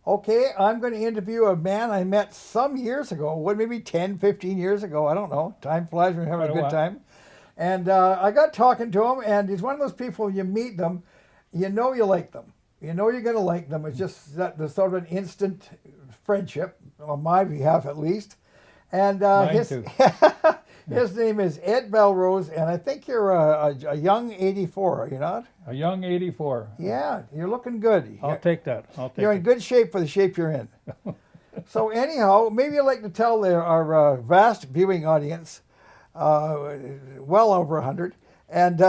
Okay, I'm going to interview a man I met some years ago, maybe 10, 15 years ago. I don't know. Time flies when you're having a Quite a good while. time. And I got talking to him, and he's one of those people, you meet them, you know you like them. You know you're going to like them. It's just that there's sort of an instant friendship, on my behalf at least. And Mine too. his name is Ed Bellerose, and I think you're a young 84, are you not? A young 84. Yeah, you're looking good. I'll take that. I'll take You're in it. good shape for the shape you're in. So anyhow, maybe you'd like to tell our vast viewing audience, well over 100, and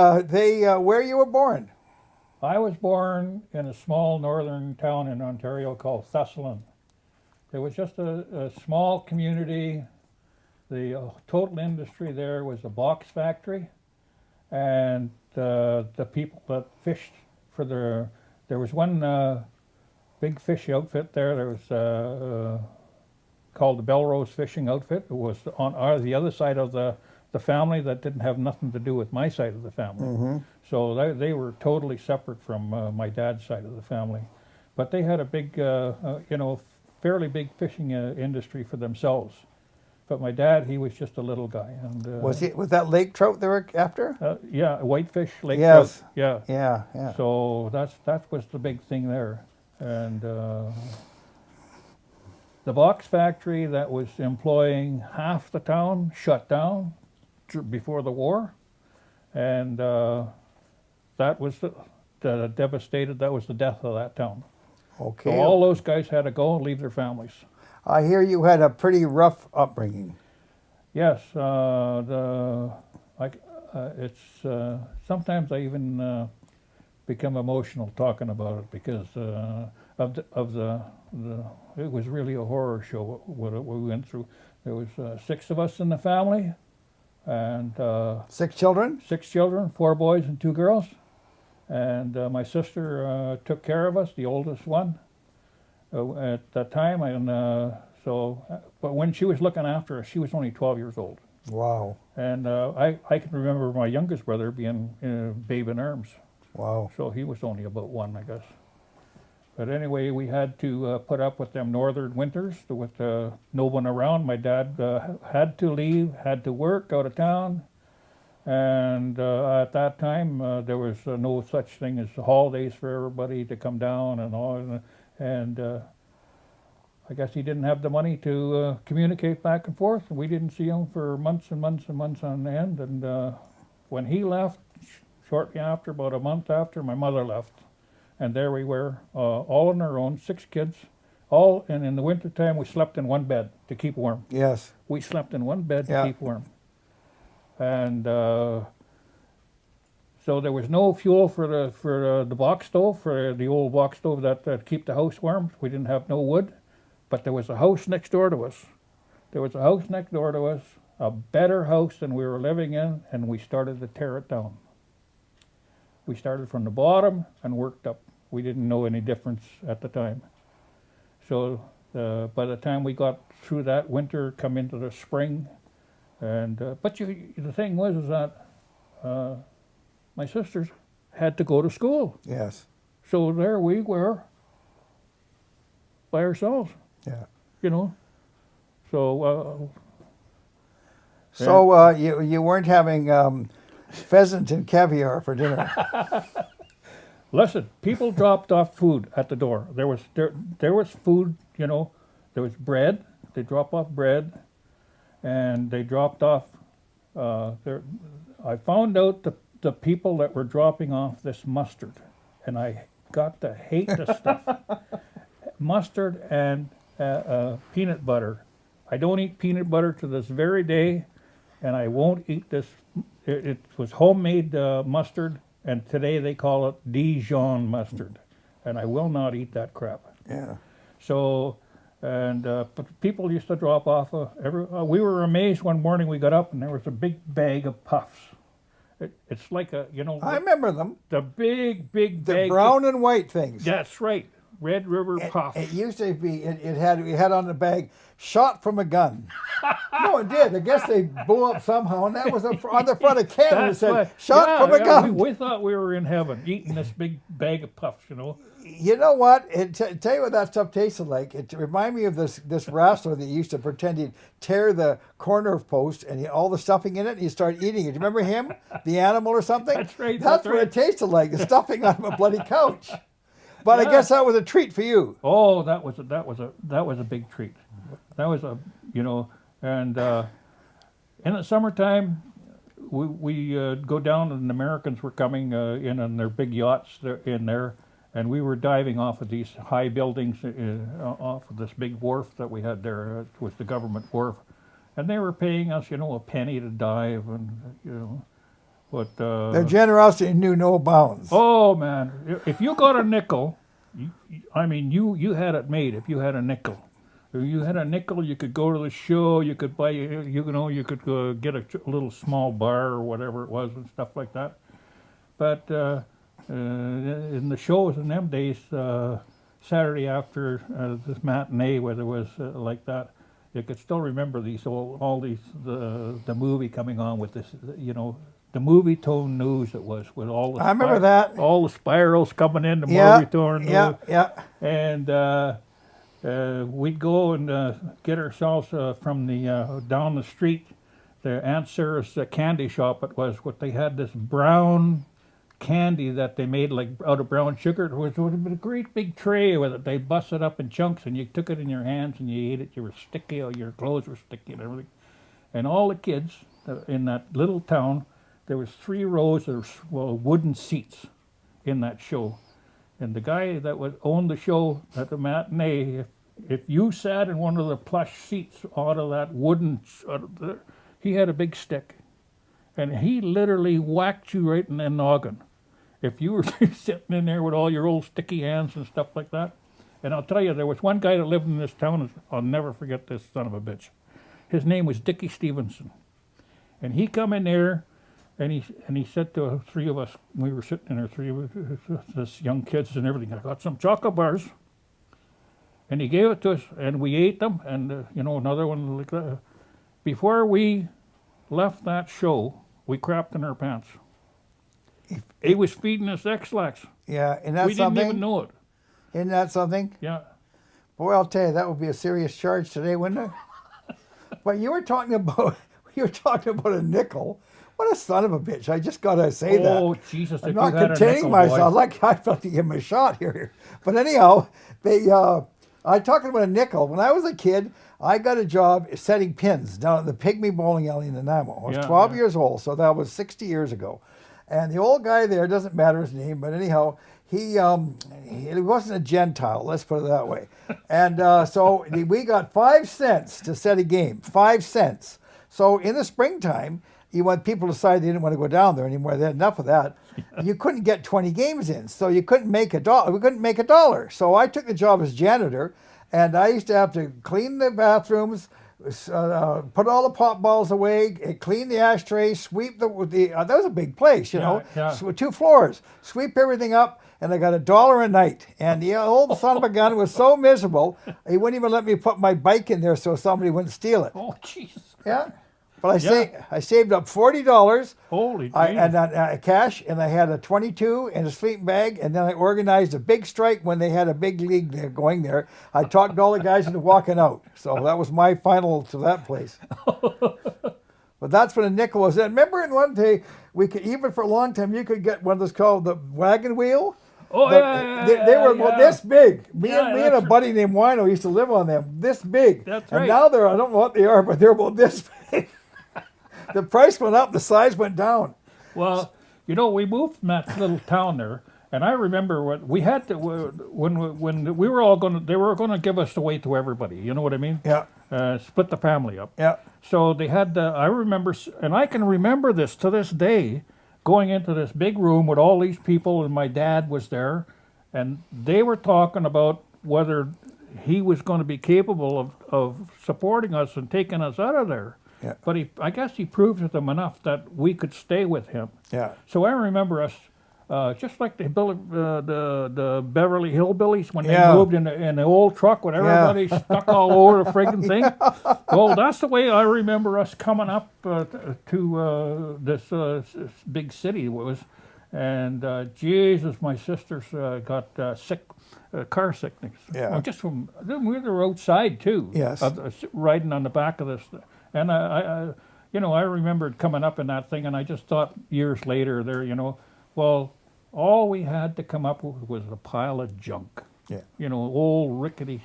where you were born. I was born in a small northern town in Ontario called Thessalon. It was just a small community. The total industry there was a box factory, and the people that fished for there was one big fish outfit there. There was called the Bellerose Fishing Outfit. It was on the other side of the family that didn't have nothing to do with my side of the family. Mm-hmm. So they were totally separate from my dad's side of the family. But they had a big, fairly big fishing industry for themselves. But my dad, he was just a little guy. And Was that lake trout they were after? yeah, whitefish, lake Yes. trout. Yeah. Yeah. So that was the big thing there. And the box factory that was employing half the town shut down before the war, and that was the devastated. That was the death of that town. Okay. So all those guys had to go and leave their families. I hear you had a pretty rough upbringing. Yes, it's sometimes I even become emotional talking about it because of the it was really a horror show what we went through. There was 6 of us in the family, and 6 children? 6 children, 4 boys and 2 girls, and my sister took care of us, the oldest one, at that time, and but when she was looking after us, she was only 12 years old. Wow. And I can remember my youngest brother being a babe in arms. Wow. So he was only about 1, I guess. But anyway, we had to put up with them northern winters with no one around. My dad had to leave, had to work out of town. And at that time, there was no such thing as holidays for everybody to come down and all. And I guess he didn't have the money to communicate back and forth. We didn't see him for months and months and months on end. And when he left, shortly after, about a month after, my mother left. And there we were, all on our own, 6 kids, and in the wintertime we slept in one bed to keep warm. Yes. We slept in one bed to keep warm. And so there was no fuel for the box stove, for the old box stove that keep the house warm. We didn't have no wood, but there was a house next door to us. There was a house next door to us, a better house than we were living in, and we started to tear it down. We started from the bottom and worked up. We didn't know any difference at the time. So by the time we got through that winter, come into the spring, and but the thing was is that my sisters had to go to school. Yes. So there we were by ourselves. Yeah. You know. So. So you weren't having pheasant and caviar for dinner. Listen, people dropped off food at the door. There was food, you know. There was bread. They dropped off bread, and they dropped off. I found out the people that were dropping off this mustard, and I got to hate this stuff. Mustard and peanut butter. I don't eat peanut butter to this very day, and I won't eat this. It was homemade mustard. And today they call it Dijon mustard, and I will not eat that crap. Yeah. So, but people used to drop off. We were amazed one morning we got up and there was a big bag of puffs. It's like I remember them. the big The bag. brown and white things. That's right. Red River Puff. It used to be. It had on the bag, "Shot from a gun." No, it did. I guess they blew up somehow, and that was on the front of Canada. It That's said, why- "Shot from a gun." We thought we were in heaven, eating this big bag of puffs, you know. You know what? Tell you what that stuff tasted like. It reminded me of this wrestler that used to pretend he'd tear the corner post and all the stuffing in it, and he'd start eating it. Do you remember him, the animal or something? That's right. That's what it tasted like. The stuffing on a bloody couch. But I guess that was a treat for you. Oh, that was a big treat. That was and in the summertime, we go down, and the Americans were coming in on their big yachts in there, and we were diving off of these high buildings off of this big wharf that we had there. It was the government wharf, and they were paying us, a penny to dive, and but Their generosity knew no bounds. oh man, if you got a nickel, you had it made. If you had a nickel. If you had a nickel, you could go to the show. You could buy, you could get a little small bar or whatever it was and stuff like that. But in the shows in them days, Saturday after this matinee, where there was like that, you could still remember the movie coming on with this, the movie tone news it was with all the I remember that. all the spirals coming in the Yeah, movie tone news. yeah. And we'd go and get ourselves from the down the street, the Aunt Sarah's candy shop. It was what they had, this brown candy that they made like out of brown sugar. It was a great big tray with it. They busted up in chunks, and you took it in your hands and you ate it. You were sticky, your clothes were sticky and everything. And all the kids in that little town, there was 3 rows of wooden seats in that show. And the guy that owned the show at the matinee, if you sat in one of the plush seats out of that wooden, he had a big stick. And he literally whacked you right in the noggin. If you were sitting in there with all your old sticky hands and stuff like that. And I'll tell you, there was one guy that lived in this town, I'll never forget this son of a bitch. His name was Dickie Stevenson. And he come in there, and he said to 3 of us, we were sitting there, 3 of us young kids and everything, I got some chocolate bars. And he gave it to us, and we ate them, and another one like that. Before we left that show, we crapped in our pants. He was feeding us X-Lax. Yeah, and that's We something. didn't even know it. Isn't that something? Yeah. Boy, I'll tell you, that would be a serious charge today, wouldn't it? But you were talking about a nickel. What a son of a bitch! I just gotta say that. Oh Jesus! I'm if not you had a containing nickel, myself. boy. Like I felt to give him a shot here. But anyhow, I talking about a nickel. When I was a kid, I got a job setting pins down at the Pygmy Bowling Alley in Nanaimo. I was 12 years old, so that was 60 years ago. And the old guy there, doesn't matter his name, but anyhow, he wasn't a Gentile, let's put it that way. And so we got 5 cents to set a game, 5 cents. So in the springtime, when people decided they didn't want to go down there anymore, they had enough of that, you couldn't get 20 games in. So you couldn't make a dollar. We couldn't make a dollar. So I took the job as janitor, and I used to have to clean the bathrooms, put all the pop balls away, clean the ashtrays, sweep that was a big place, so 2 floors, sweep everything up, and I got $1 a night. And the old son of a gun was so miserable, he wouldn't even let me put my bike in there so somebody wouldn't steal it. Oh Jesus! Yeah. But I saved up $40. Holy Cash, and I had a 22 in a sleeping bag, and then I organized a big strike when they had a big league there going there. I talked all the guys into walking out. So that was my final to that place. But that's when a nickel was. And remember in one day, we could, even for a long time, you could get one of those called the wagon wheel. Oh, They were about this big. Me Yeah, and a buddy named Wino used to live on them, this big. That's and right. now I don't know what they are, but they're about this big. The price went up, the size went down. Well, we moved from that little town there, and I remember what we had to when we were all they were going to give us away to everybody. You know what I mean? Yeah. Split the family up. Yeah. So they had. I remember, and I can remember this to this day, going into this big room with all these people, and my dad was there, and they were talking about whether he was going to be capable of supporting us and taking us out of there. Yeah. But I guess he proved to them enough that we could stay with him. Yeah. So I remember us just like the Beverly Hillbillies when Yeah. they moved in the old truck with everybody stuck all over the friggin' thing. Well, that's the way I remember us coming up to this big city it was, and Jesus, my sisters got sick, car sickness. Yeah. Well, just from we were outside too. Yes. Riding on the back of this, and I remembered coming up in that thing, and I just thought years later there, well, all we had to come up with was a pile of junk. Yeah. Old rickety,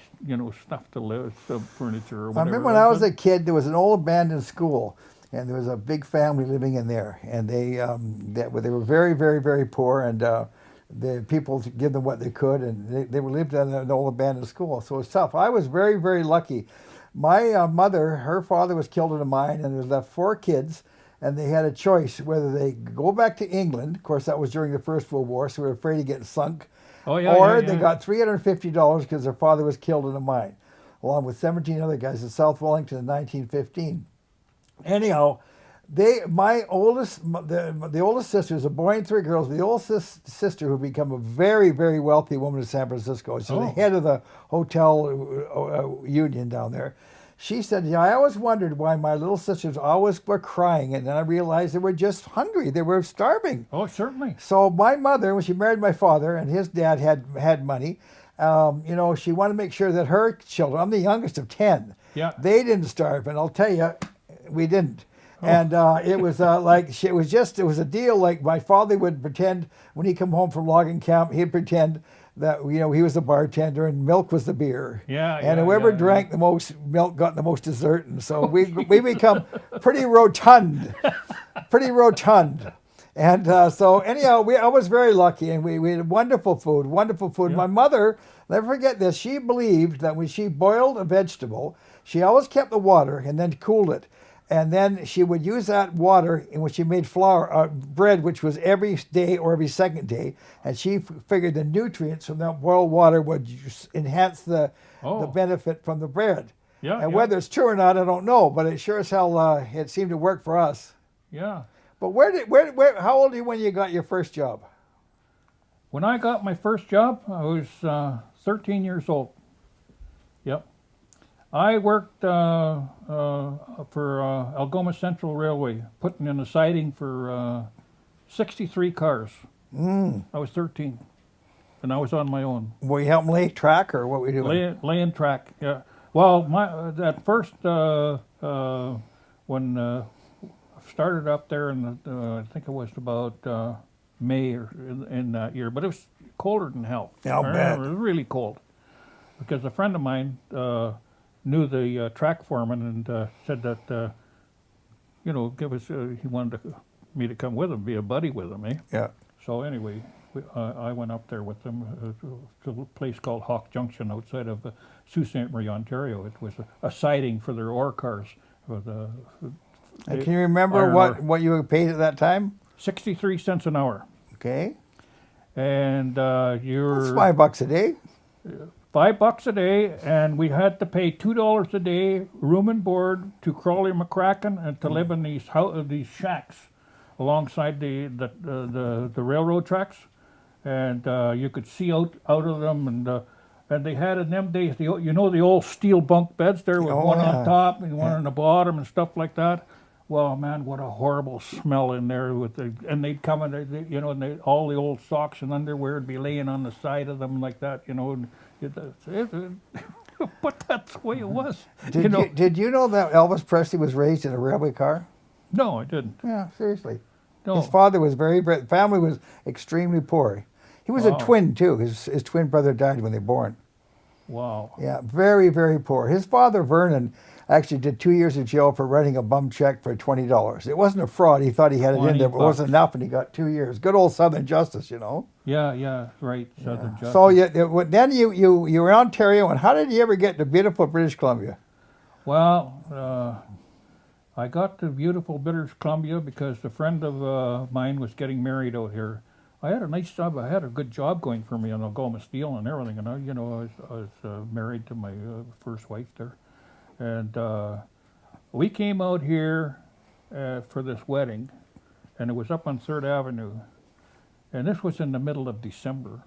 stuff to live, furniture or I whatever. remember when I was a kid, there was an old abandoned school, and there was a big family living in there, and they were very, very, very poor, and the people to give them what they could, and they lived in an old abandoned school, so it was tough. I was very, very lucky. My mother, her father was killed in a mine, and there was left 4 kids, and they had a choice whether they go back to England. Of course, that was during the First World War, so they were afraid of getting sunk. Oh, yeah, Or yeah, they yeah. got $350 because their father was killed in a mine, along with 17 other guys in South Wellington in 1915. Anyhow, the oldest sister is a boy and 3 girls. The oldest sister who became a very, very wealthy woman in San Francisco. She's the head of the hotel union down there. She said, I always wondered why my little sisters always were crying, and then I realized they were just hungry. They were starving. Oh, certainly. So my mother, when she married my father, and his dad had money, she wanted to make sure that her children, I'm the youngest of 10, Yeah. they didn't starve, and I'll tell you, we didn't. And it was it was a deal like my father would pretend when he come home from logging camp, he'd pretend that he was the bartender and milk was the beer. Yeah, And yeah, whoever yeah, drank the most milk got the most dessert, and so we become pretty rotund, pretty rotund. And so anyhow, I was very lucky, and we had wonderful food, wonderful food. Yeah. My mother, never forget this, she believed that when she boiled a vegetable, she always kept the water and then cooled it. And then she would use that water in which she made bread, which was every day or every second day. And she figured the nutrients from that boiled water would enhance the benefit from the bread. Yeah. And yeah. whether it's true or not, I don't know. But it sure as hell it seemed to work for us. Yeah. But how old are you when you got your first job? When I got my first job, I was 13 years old. Yep. I worked for Algoma Central Railway, putting in a siding for 63 cars. I was 13, and I was on my own. Were you helping lay track, or what were you doing? Laying track, yeah. Well, at first, when I started up there I think it was about May or in that year, but it was colder than hell. I'll I bet. remember, it was really cold, because a friend of mine knew the track foreman and said that he wanted me to come with him, be a buddy with him, eh? Yeah. So anyway, I went up there with them to a place called Hawk Junction outside of Sault Ste. Marie, Ontario. It was a siding for their ore cars. And can you remember iron ore. what you were paid at that time? 63 cents an hour. Okay. And you're That's $5 a day. $5 a day, and we had to pay $2 a day room and board to Crawley McCracken and to live in these shacks alongside the railroad tracks, and you could see out of them, and they had in them days the old steel bunk beds there with one on top and one on the bottom and stuff like that. Well, man, what a horrible smell in there and they'd come and all the old socks and underwear would be laying on the side of them like that, and but that's the way it was. Did you know that Elvis Presley was raised in a railway car? No, I didn't. Yeah, seriously. No. His father was family was extremely poor. He was a twin too. His twin brother died when they were born. Wow. Yeah, very, very poor. His father, Vernon, actually did 2 years in jail for writing a bum check for $20. It wasn't a fraud. He thought he had it in there, but it wasn't enough, and he got 2 years. Good old Southern justice, Yeah, right. Southern justice. So then you were in Ontario, and how did you ever get to beautiful British Columbia? Well, I got to beautiful British Columbia because a friend of mine was getting married out here. I had a nice job. I had a good job going for me on Algoma Steel and everything. And I was married to my first wife there, and we came out here for this wedding, and it was up on 3rd Avenue. And this was in the middle of December.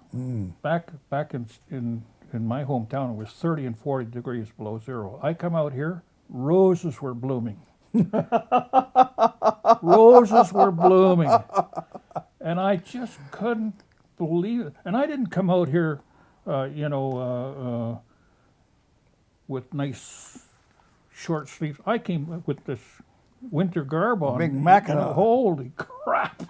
Back in my hometown, it was 30 and 40 degrees below zero. I come out here, roses were blooming. Roses were blooming. And I just couldn't believe it. And I didn't come out here, with nice short sleeves. I came with this winter garb on. Big Mackinac. Holy crap.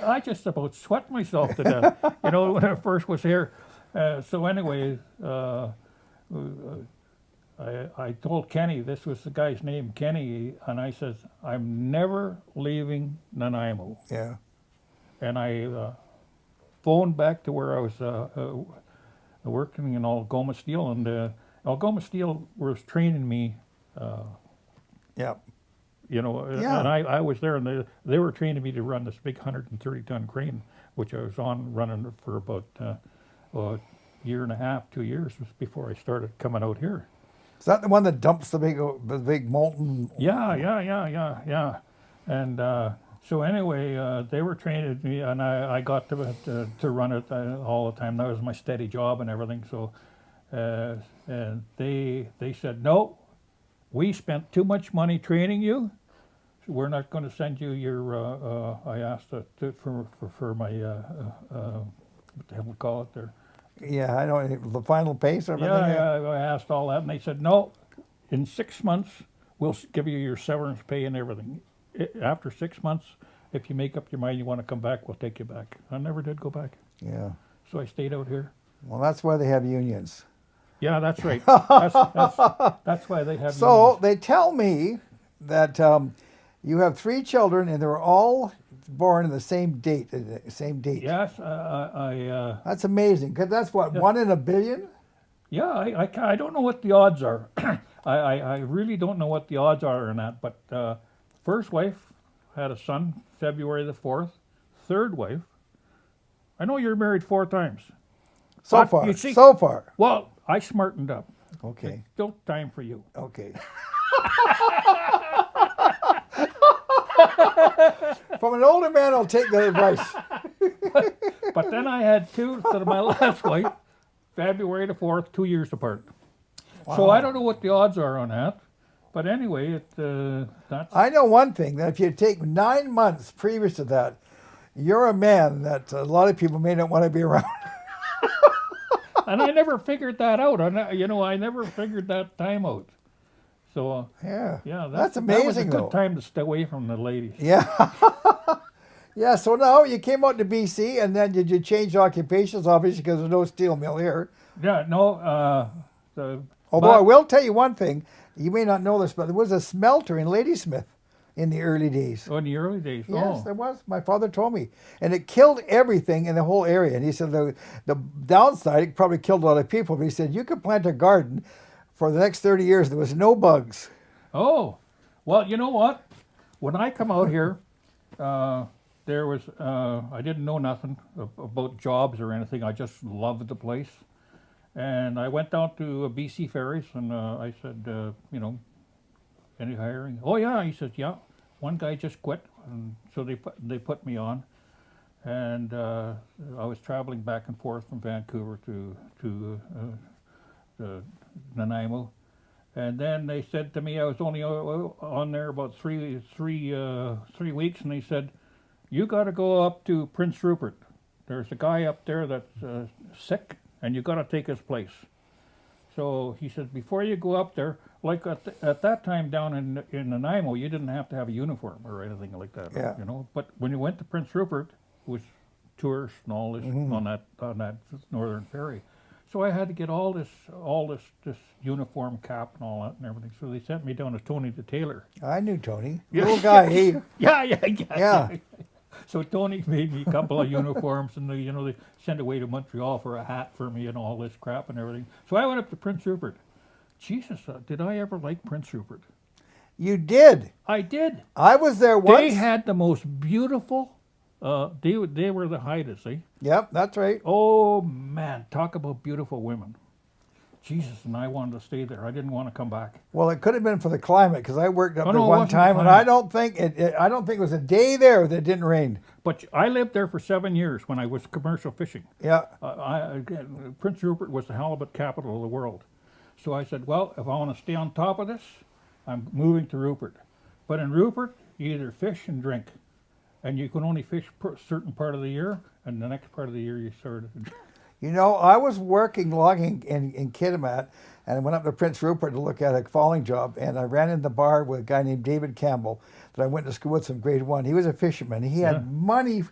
I just about sweat myself to death, when I first was here. So anyway, I told Kenny, this was the guy's name, Kenny, and I says, I'm never leaving Nanaimo. Yeah. And I phoned back to where I was working in Algoma Steel, and Algoma Steel was training me. Yeah. And I was there, and they were training me to run this big 130-ton crane, which I was running for about a year and a half, 2 years before I started coming out here. Is that the one that dumps the big molten? Yeah. And so anyway, they were training me, and I got to run it all the time. That was my steady job and everything. So, and they said, no, we spent too much money training you. So we're not going to send you your. I asked for my what the hell we call it there. Yeah, I know the final pace or everything. Yeah, I asked all that, and they said, no, in 6 months, we'll give you your severance pay and everything. After 6 months, if you make up your mind you want to come back, we'll take you back. I never did go back. Yeah. So I stayed out here. Well, that's why they have unions. Yeah, that's right. That's why they have So unions. they tell me that you have 3 children, and they were all born in the same date. Yes, That's amazing. 'Cause that's what, 1 in a billion? yeah, I don't know what the odds are. I really don't know what the odds are in that. But first wife had a son February the 4th. Third wife, I know you're married 4 times. So But far. you see- So far. Well, I smartened up. Okay. It's still time for you. Okay. From an older man, I'll take that advice. But then I had 2 to my last wife, February the 4th, 2 years apart. So I don't know what the odds are on that. But anyway, that's... I know one thing, that if you take 9 months previous to that, you're a man that a lot of people may not want to be around. And I never figured that out. I never figured that time out. So, Yeah. yeah, That's that was a amazing, good though. time to stay away from the ladies. Yeah. Yeah, so now you came out to BC, and then did you change occupations, obviously, because there's no steel mill here. Yeah, no, Although I will tell you one thing, you may not know this, but there was a smelter in Ladysmith in the early days. in the early days. Yes, there was. My father told me. And it killed everything in the whole area. And he said the downside, it probably killed a lot of people, but he said you could plant a garden for the next 30 years. There was no bugs. Oh, well, you know what? When I come out here, there was, I didn't know nothing about jobs or anything. I just loved the place. And I went down to BC Ferries, and I said, any hiring? Oh, yeah. He says, yeah. One guy just quit, and so they put me on. And I was traveling back and forth from Vancouver to Nanaimo. And then they said to me, I was only on there about three weeks, and they said, you got to go up to Prince Rupert. There's a guy up there that's sick, and you got to take his place. So he said, before you go up there, like at that time down in Nanaimo, you didn't have to have a uniform or anything like that. Yeah. But when you went to Prince Rupert, it was tourists and all this on that northern ferry. So I had to get all this uniform, cap and all that and everything. So they sent me down to Tony the tailor. I knew Tony. Yeah. Little guy. He, Yeah. So Tony made me a couple of uniforms, and they sent away to Montreal for a hat for me and all this crap and everything. So I went up to Prince Rupert. Jesus, did I ever like Prince Rupert? you did. I did. I was there once. They had the most beautiful. They were the Haidas, eh? Yep, that's right. Oh man, talk about beautiful women. Jesus, and I wanted to stay there. I didn't want to come back. Well, it could have been for the climate because I worked up Oh, there no, it one wasn't the time, and climate. I don't think I don't think it was a day there that it didn't rain. But I lived there for 7 years when I was commercial fishing. Yeah. Prince Rupert was the halibut capital of the world. So I said, well, if I want to stay on top of this, I'm moving to Rupert. But in Rupert, you either fish and drink. And you can only fish a certain part of the year, and the next part of the year you started. You know, I was working logging in Kitimat, and I went up to Prince Rupert to look at a falling job, and I ran in the bar with a guy named David Campbell that I went to school with from grade 1. He was a fisherman. He had money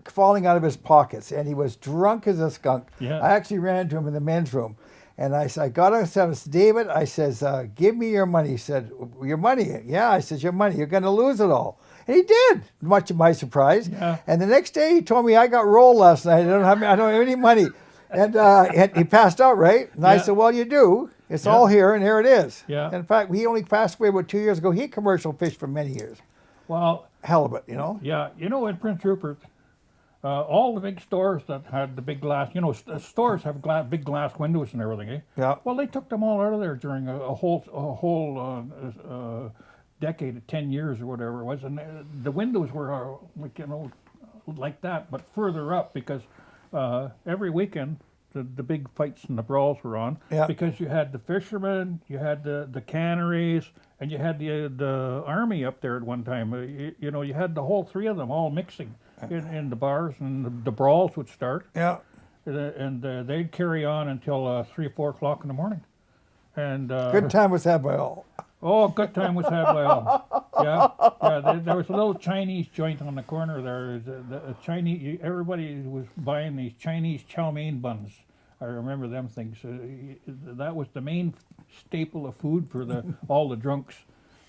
falling out of his pockets, and he was drunk as a skunk. Yeah. I actually ran into him in the men's room. And I said, I said, David, I says, give me your money. He said, your money? Yeah. I said, your money. You're going to lose it all. And he did, much to my surprise. Yeah. And the next day he told me I got rolled last night. I don't have any money. And he passed out, right? And I Yeah. said, well, you do. It's Yeah. all here, and here it is. Yeah. In fact, he only passed away about 2 years ago. He commercial fished for many years. Well, Halibut, you know? yeah, in Prince Rupert, all the big stores that had the big glass, stores have big glass windows and everything, eh? Yeah. Well, they took them all out of there during a whole decade, 10 years or whatever it was, and the windows were like that, but further up because every weekend the big fights and the brawls were on. Yeah. Because you had the fishermen, you had the canneries, and you had the army up there at one time. You had the whole three of them all mixing in the bars, and the brawls would start. Yeah. And they'd carry on until 3 or 4 o'clock in the morning. And Good time was had by all. oh, good time was had by all. Yeah. There was a little Chinese joint on the corner there. The Chinese. Everybody was buying these Chinese chow mein buns. I remember them things. That was the main staple of food for all the drunks.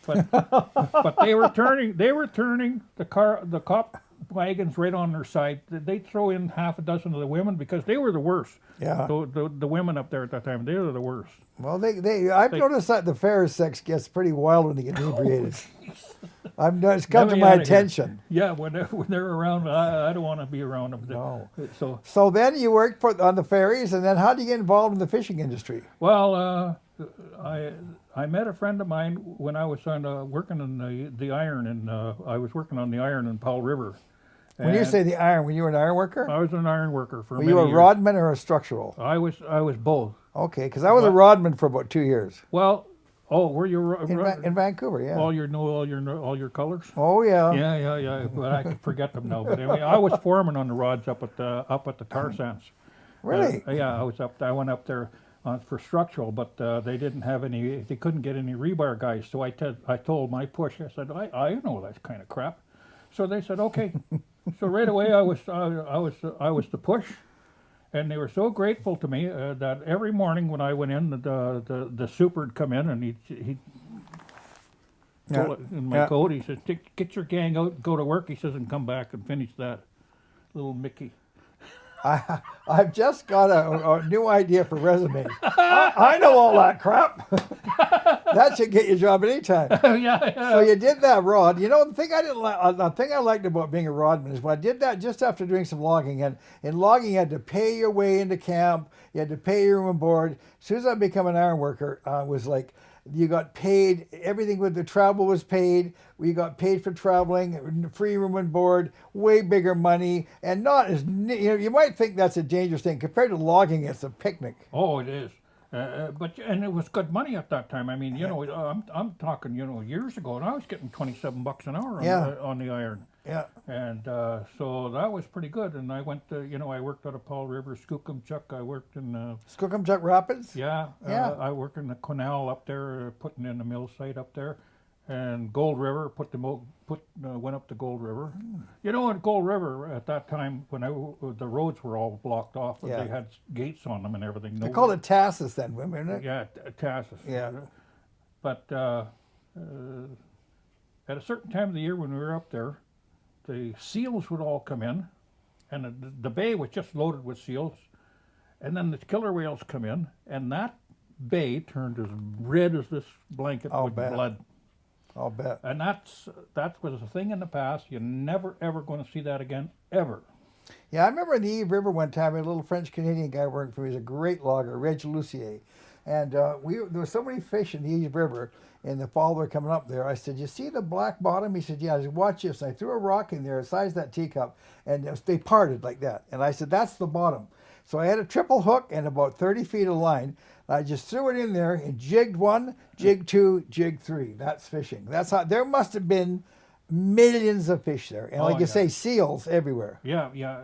But they were turning the cop wagons right on their side. They'd throw in half a dozen of the women because they were the worst. Yeah. The women up there at that time, they were the worst. Well, I've noticed that the fair sex gets pretty wild when they get inebriated. It's come to my attention. Yeah, when they're around, I don't want to be around them. No. So then you worked on the ferries, and then how did you get involved in the fishing industry? well, I met a friend of mine when I was working on the iron, and I was working on the iron in Powell River. When you say the iron, were you an iron worker? I was an iron worker for Were many you a years. rodman or a structural? I was both. Okay, because I was a rodman for about 2 years Well, were you in Vancouver. Yeah. all your colors? Oh yeah. Yeah. But I can forget them now. But anyway, I was foreman on the rods up at the tar sands. Really? Yeah, I went up there for structural, but they didn't have any. They couldn't get any rebar guys. So I told my push. I said, I know that kind of crap. So they said, okay. So right away I was the push, and they were so grateful to me that every morning when I went in, the super'd come in and he'd pull it in my coat. He says, "Get your gang out, go to work." He says, "And come back and finish that." Little Mickey. I've just got a new idea for resumes. I know all that crap. That should get you a job anytime. Yeah. So you did that rod. You know, the thing I liked about being a rodman is when I did that just after doing some logging. And in logging, you had to pay your way into camp. You had to pay your room and board. As soon as I became an iron worker, was like, you got paid, everything with the travel was paid. We got paid for traveling, free room and board, way bigger money, and not as, you might think that's a dangerous thing. Compared to logging, it's a picnic. Oh, it is. And it was good money at that time. I mean, I'm talking, years ago, and I was getting $27 an hour on the iron. Yeah. And so that was pretty good. And I went to, I worked out of Powell River, Skookumchuck. I worked in Skookumchuck Rapids? Yeah. Yeah. I worked in the canal up there, putting in the mill site up there. And Gold River, went up to Gold River. At Gold River at that time, when the roads were all blocked off, Yeah. they had gates on them and everything. They called it Tassus then, wasn't it? Yeah, Tassus. Yeah. But at a certain time of the year when we were up there, the seals would all come in, and the bay was just loaded with seals, and then the killer whales come in, and that bay turned as red as this blanket with blood. I'll bet. And that was a thing in the past. You're never ever going to see that again, ever. Yeah, I remember in the Eve River one time, a little French Canadian guy working for me. He was a great logger, Reg Lucier. And there was so many fish in the East River in the fall they're coming up there. I said, "You see the black bottom?" He said, "Yeah." I said, "Watch this." And I threw a rock in there, the size of that teacup, and they parted like that. And I said, "That's the bottom." So I had a triple hook and about 30 feet of line. I just threw it in there and jigged one, jigged two, jigged three. That's fishing. That's how. There must have been millions of fish there, and Oh, like you yeah. say, seals everywhere. Yeah, yeah.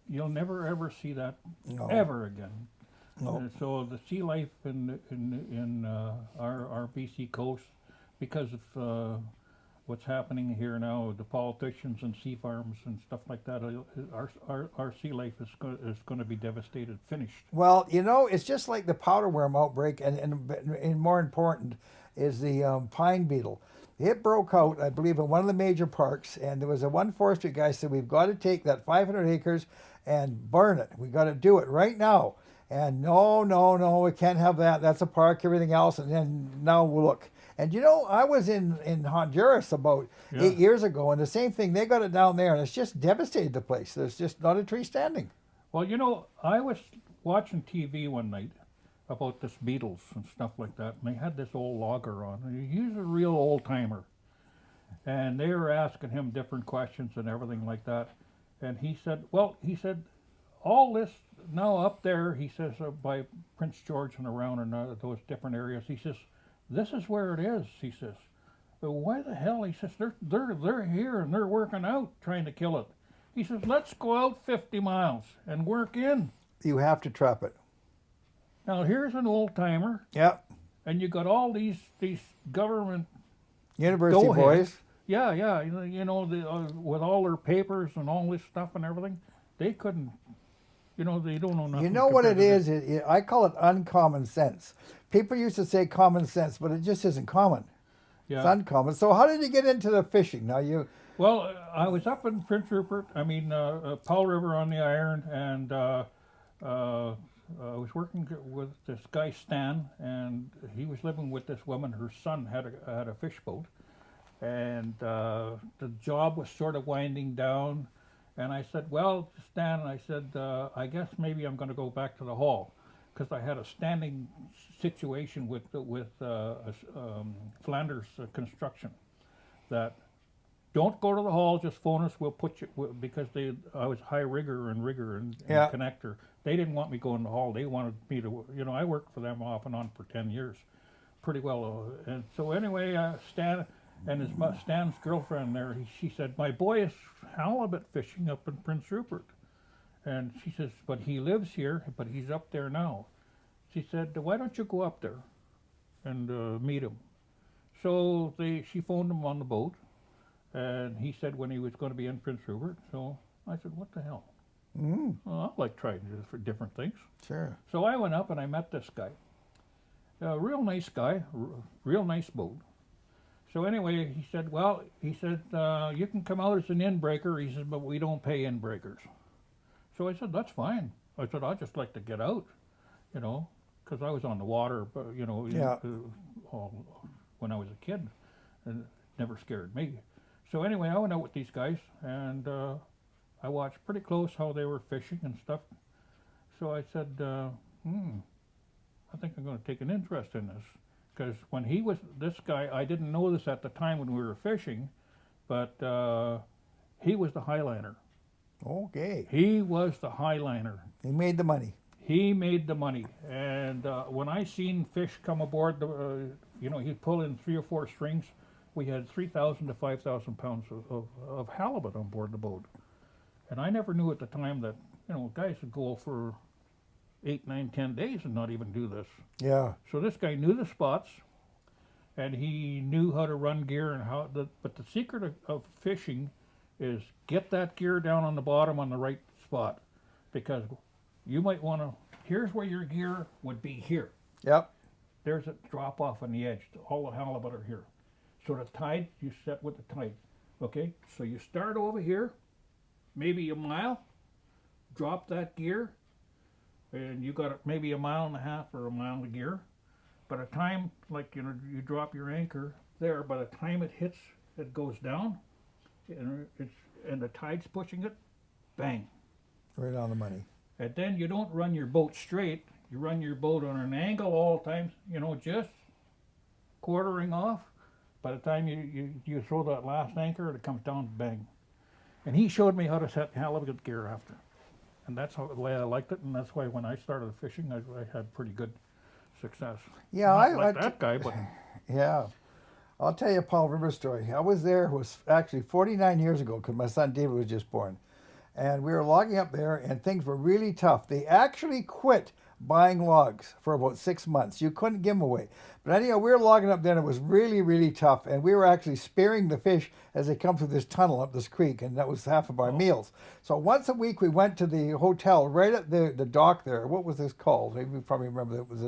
You'll never ever see that No. ever again. No. So the sea life in our BC coast, because of what's happening here now, the politicians and sea farms and stuff like that, our sea life is going to be devastated, finished. Well, it's just like the powder worm outbreak, and more important is the pine beetle. It broke out, I believe, in one of the major parks, and there was one forestry guy said, "We've got to take that 500 acres and burn it. We got to do it right now." And no, no, no, we can't have that. That's a park, everything else. And then now look. And I was in Honduras about Yeah. 8 years ago, and the same thing. They got it down there, and it's just devastated the place. There's just not a tree standing. Well, I was watching TV one night about this Beatles and stuff like that, and they had this old logger on. He's a real old timer, and they were asking him different questions and everything like that. And he said, all this now up there, he says, by Prince George and around and those different areas, he says, this is where it is. He says, why the hell? He says, they're here and they're working out trying to kill it. He says, let's go out 50 miles and work in. You have to trap it. Now here's an old timer, Yep. and you got all these government University doughheads. boys. Yeah, yeah. With all their papers and all this stuff and everything, they couldn't. They don't know nothing. You know what it compared to is? I call it uncommon sense. People used to say common sense, but it just isn't common. Yeah. It's uncommon. So how did you get into the fishing? Now Well, I was up in Prince Rupert. Powell River on the Iron, and I was working with this guy Stan, and he was living with this woman. Her son had a fish boat, and the job was sort of winding down. And I said, "Well, Stan," I said, "I guess maybe I'm going to go back to the hall, because I had a standing situation with Flanders Construction that." Don't go to the hall. Just phone us. We'll put you because I was high rigger and Yeah. connector. They didn't want me going to the hall. They wanted me to. I worked for them off and on for 10 years, pretty well. And so anyway, Stan and Stan's girlfriend there. She said, "My boy is halibut fishing up in Prince Rupert," and she says, "But he lives here. But he's up there now." She said, "Why don't you go up there and meet him?" So she phoned him on the boat. And he said when he was going to be in Prince Rupert. So I said, what the hell? Mm, Well, I like trying for different things. sure. So I went up and I met this guy. A real nice guy, real nice boat. So anyway, he said, you can come out as an in-breaker. He said, but we don't pay in-breakers. So I said, that's fine. I said, I'd just like to get out, because I was on the water, but, Yeah. when I was a kid, and it never scared me. So anyway, I went out with these guys, and I watched pretty close how they were fishing and stuff. So I said, I think I'm going to take an interest in this. Because when this guy, I didn't know this at the time when we were fishing, but he was the highliner. Okay. He was the highliner. He made the money. He made the money. And when I seen fish come aboard, he'd pull in 3 or 4 strings. We had 3,000 to 5,000 pounds of halibut on board the boat. And I never knew at the time that, guys would go for 8, 9, 10 days and not even do this. Yeah. So this guy knew the spots, and he knew how to run gear and but the secret of fishing is get that gear down on the bottom on the right spot, because you might want to, here's where your gear would be here. Yep. There's a drop off on the edge. All the halibut are here. So the tide, you set with the tide. Okay, so you start over here, maybe a mile, drop that gear, and you got maybe a mile and a half or a mile of gear. By the time, you drop your anchor there, by the time it goes down, and the tide's pushing it, bang. Right on the money. And then you don't run your boat straight, you run your boat on an angle all the time, you know, just quartering off. By the time you throw that last anchor, it comes down, bang. And he showed me how to set halibut gear after. And that's the way I liked it, and that's why when I started fishing, I had pretty good success. Yeah, Not I like that guy, but yeah. I'll tell you a Paul River story. I was there, it was actually 49 years ago because my son David was just born. And we were logging up there and things were really tough. They actually quit buying logs for about 6 months. You couldn't give them away. But anyhow, we were logging up there and it was really, really tough. And we were actually spearing the fish as they come through this tunnel up this creek. And that was half of our meals. So once a week we went to the hotel right at the dock there. What was this called? You probably remember it was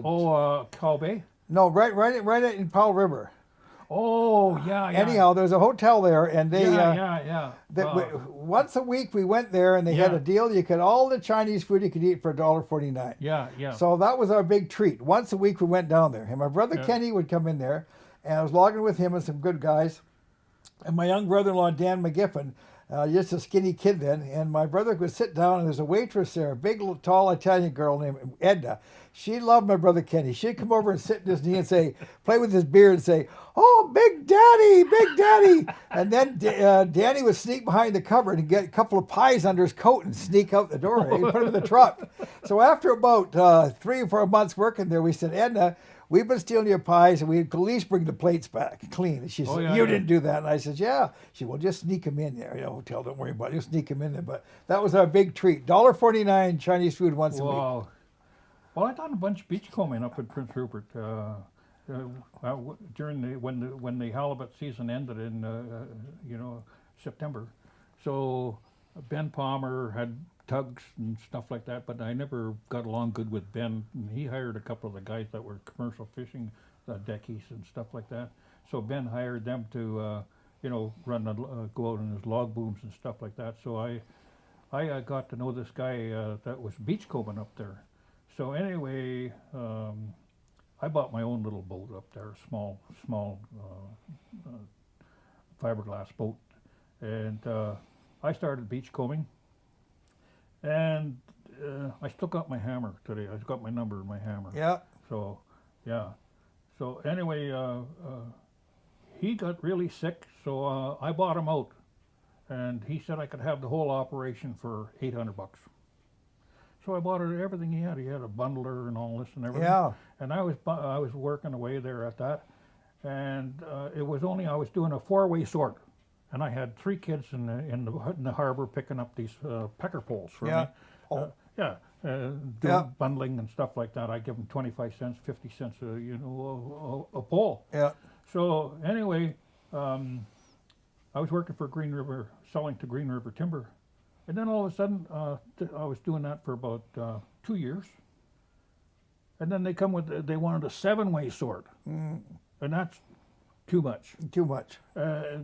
Cow Bay? No, right in Powell River. Oh, yeah. Anyhow, there's a hotel there, and they yeah. once a week we went there, and they had a deal. You could all the Chinese food you could eat for $1.49. Yeah. So that was our big treat. Once a week we went down there, and my brother Kenny would come in there, and I was logging with him and some good guys, and my young brother-in-law Dan McGiffin. Just a skinny kid then, and my brother would sit down, and there's a waitress there, a big, tall Italian girl named Edna. She loved my brother Kenny. She'd come over and sit in his knee and say, play with his beard and say, "Oh, Big Daddy." And then Danny would sneak behind the cupboard and get a couple of pies under his coat and sneak out the door. He'd put them in the truck. So after about 3 or 4 months working there, we said, "Edna, we've been stealing your pies, and we'd at least bring the plates back clean." And she said, "You didn't do that." And I said, "Yeah." She said, "Well, just sneak them in there. Hotel, don't worry about it. Just sneak them in there." But that was our big treat. $1.49 Chinese food once a week. Well, I done a bunch of beachcombing up in Prince Rupert during when the halibut season ended in September. So Ben Palmer had tugs and stuff like that, but I never got along good with Ben. And he hired a couple of the guys that were commercial fishing, deckies and stuff like that. So Ben hired them to go out on his log booms and stuff like that. So I got to know this guy that was beachcombing up there. So anyway, I bought my own little boat up there, small fiberglass boat, and I started beachcombing. And I still got my hammer today. I got my number in my hammer. Yeah. So, yeah. So anyway, he got really sick, so I bought him out, and he said I could have the whole operation for $800. So I bought everything he had. He had a bundler and all this and everything. Yeah. And I was working away there at that, and I was doing a 4-way sort, and I had 3 kids in the harbor picking up these pecker poles for me. Doing bundling and stuff like that. I give them 25 cents, 50 cents, a pole. Yeah. So anyway, I was working for Green River, selling to Green River Timber. And then all of a sudden, I was doing that for about 2 years. And then they wanted a 7-way sort. And that's too much. Too much.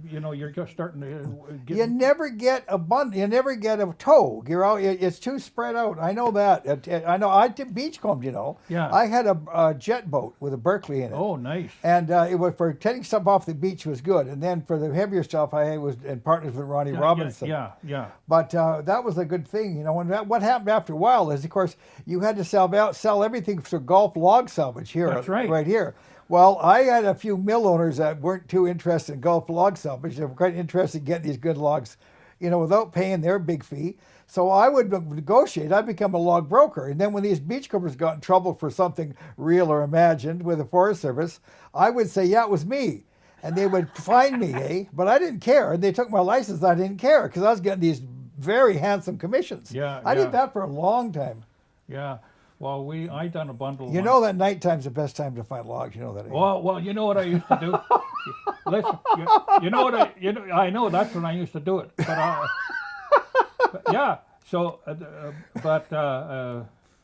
You're just starting to get... You never get a bundle. You never get a tow. You're out. It's too spread out. I know that. I know. I did beachcombed. Yeah. I had a jet boat with a Berkeley in it. Oh, nice. And it was for taking stuff off the beach was good. And then for the heavier stuff, I was in partners with Ronnie Robinson. Yeah. But that was a good thing. What happened after a while is, of course, you had to sell everything for golf log salvage here. That's right. Right here. Well, I had a few mill owners that weren't too interested in golf log salvage. They were quite interested in getting these good logs, without paying their big fee. So I would negotiate. I'd become a log broker. And then when these beachcombers got in trouble for something real or imagined with the Forest Service, I would say, yeah, it was me. And they would fine me, But I didn't care. And they took my license. I didn't care because I was getting these very handsome commissions. I did that for a long time. Yeah. Well, I done a bundle. You know that nighttime's the best time to find logs. You know that. Well, you know what I used to do. Listen, you know what I know that's when I used to do it. But yeah. So,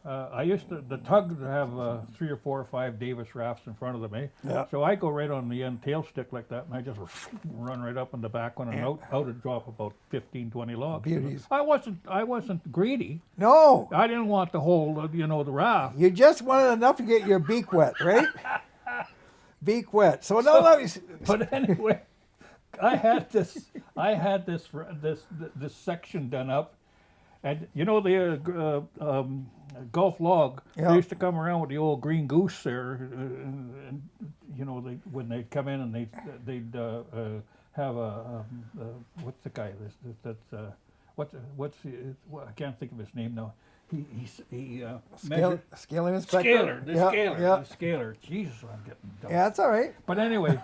I used the tug to have 3 or 4 or 5 Davis rafts in front of them, Yeah. So I go right on the end tail stick like that, and I just run right up in the back one, and out would drop about 15, 20 logs. Beauties. I wasn't greedy. No. I didn't want the whole, the raft. You just wanted enough to get your beak wet, right? Beak wet. But anyway, I had this section done up. And the Gulf Log. Yeah. They used to come around with the old green goose there, and you know, when they'd come in and they'd have what's the guy that's I can't think of his name now. He Scaling inspector. Scaler, the Yeah, scaler, yeah. the scaler. Jesus, I'm getting dumb. Yeah, that's all right. But anyway,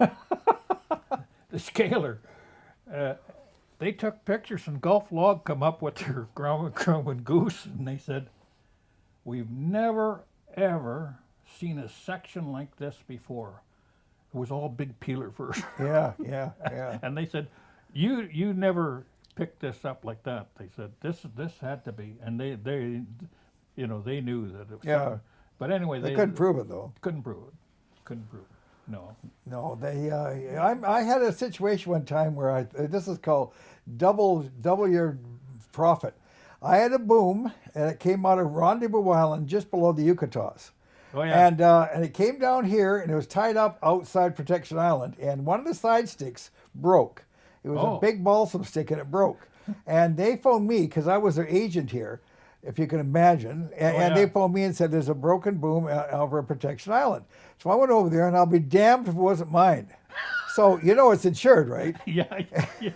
the scaler. They took pictures and Gulf Log come up with their growing goose, and they said, "We've never ever seen a section like this before. It was all big peeler first." Yeah, yeah, yeah. And they said, "You never picked this up like that." They said, "This had to be," and they you know, they knew that it was. Yeah. something. But anyway, They couldn't prove it though. Couldn't prove it. Couldn't prove it. No. No, they. I had a situation one time where this is called double your profit. I had a boom, and it came out of Rendezvous Island, just below the Yucatas. Oh yeah. And it came down here, and it was tied up outside Protection Island, and one of the side sticks broke. It was Oh. a big balsam stick, and it broke. And they phoned me because I was their agent here, if you can imagine. And yeah. they phoned me and said, "There's a broken boom over at Protection Island." So I went over there, and I'll be damned if it wasn't mine. So you know it's insured, right? yeah. Yeah.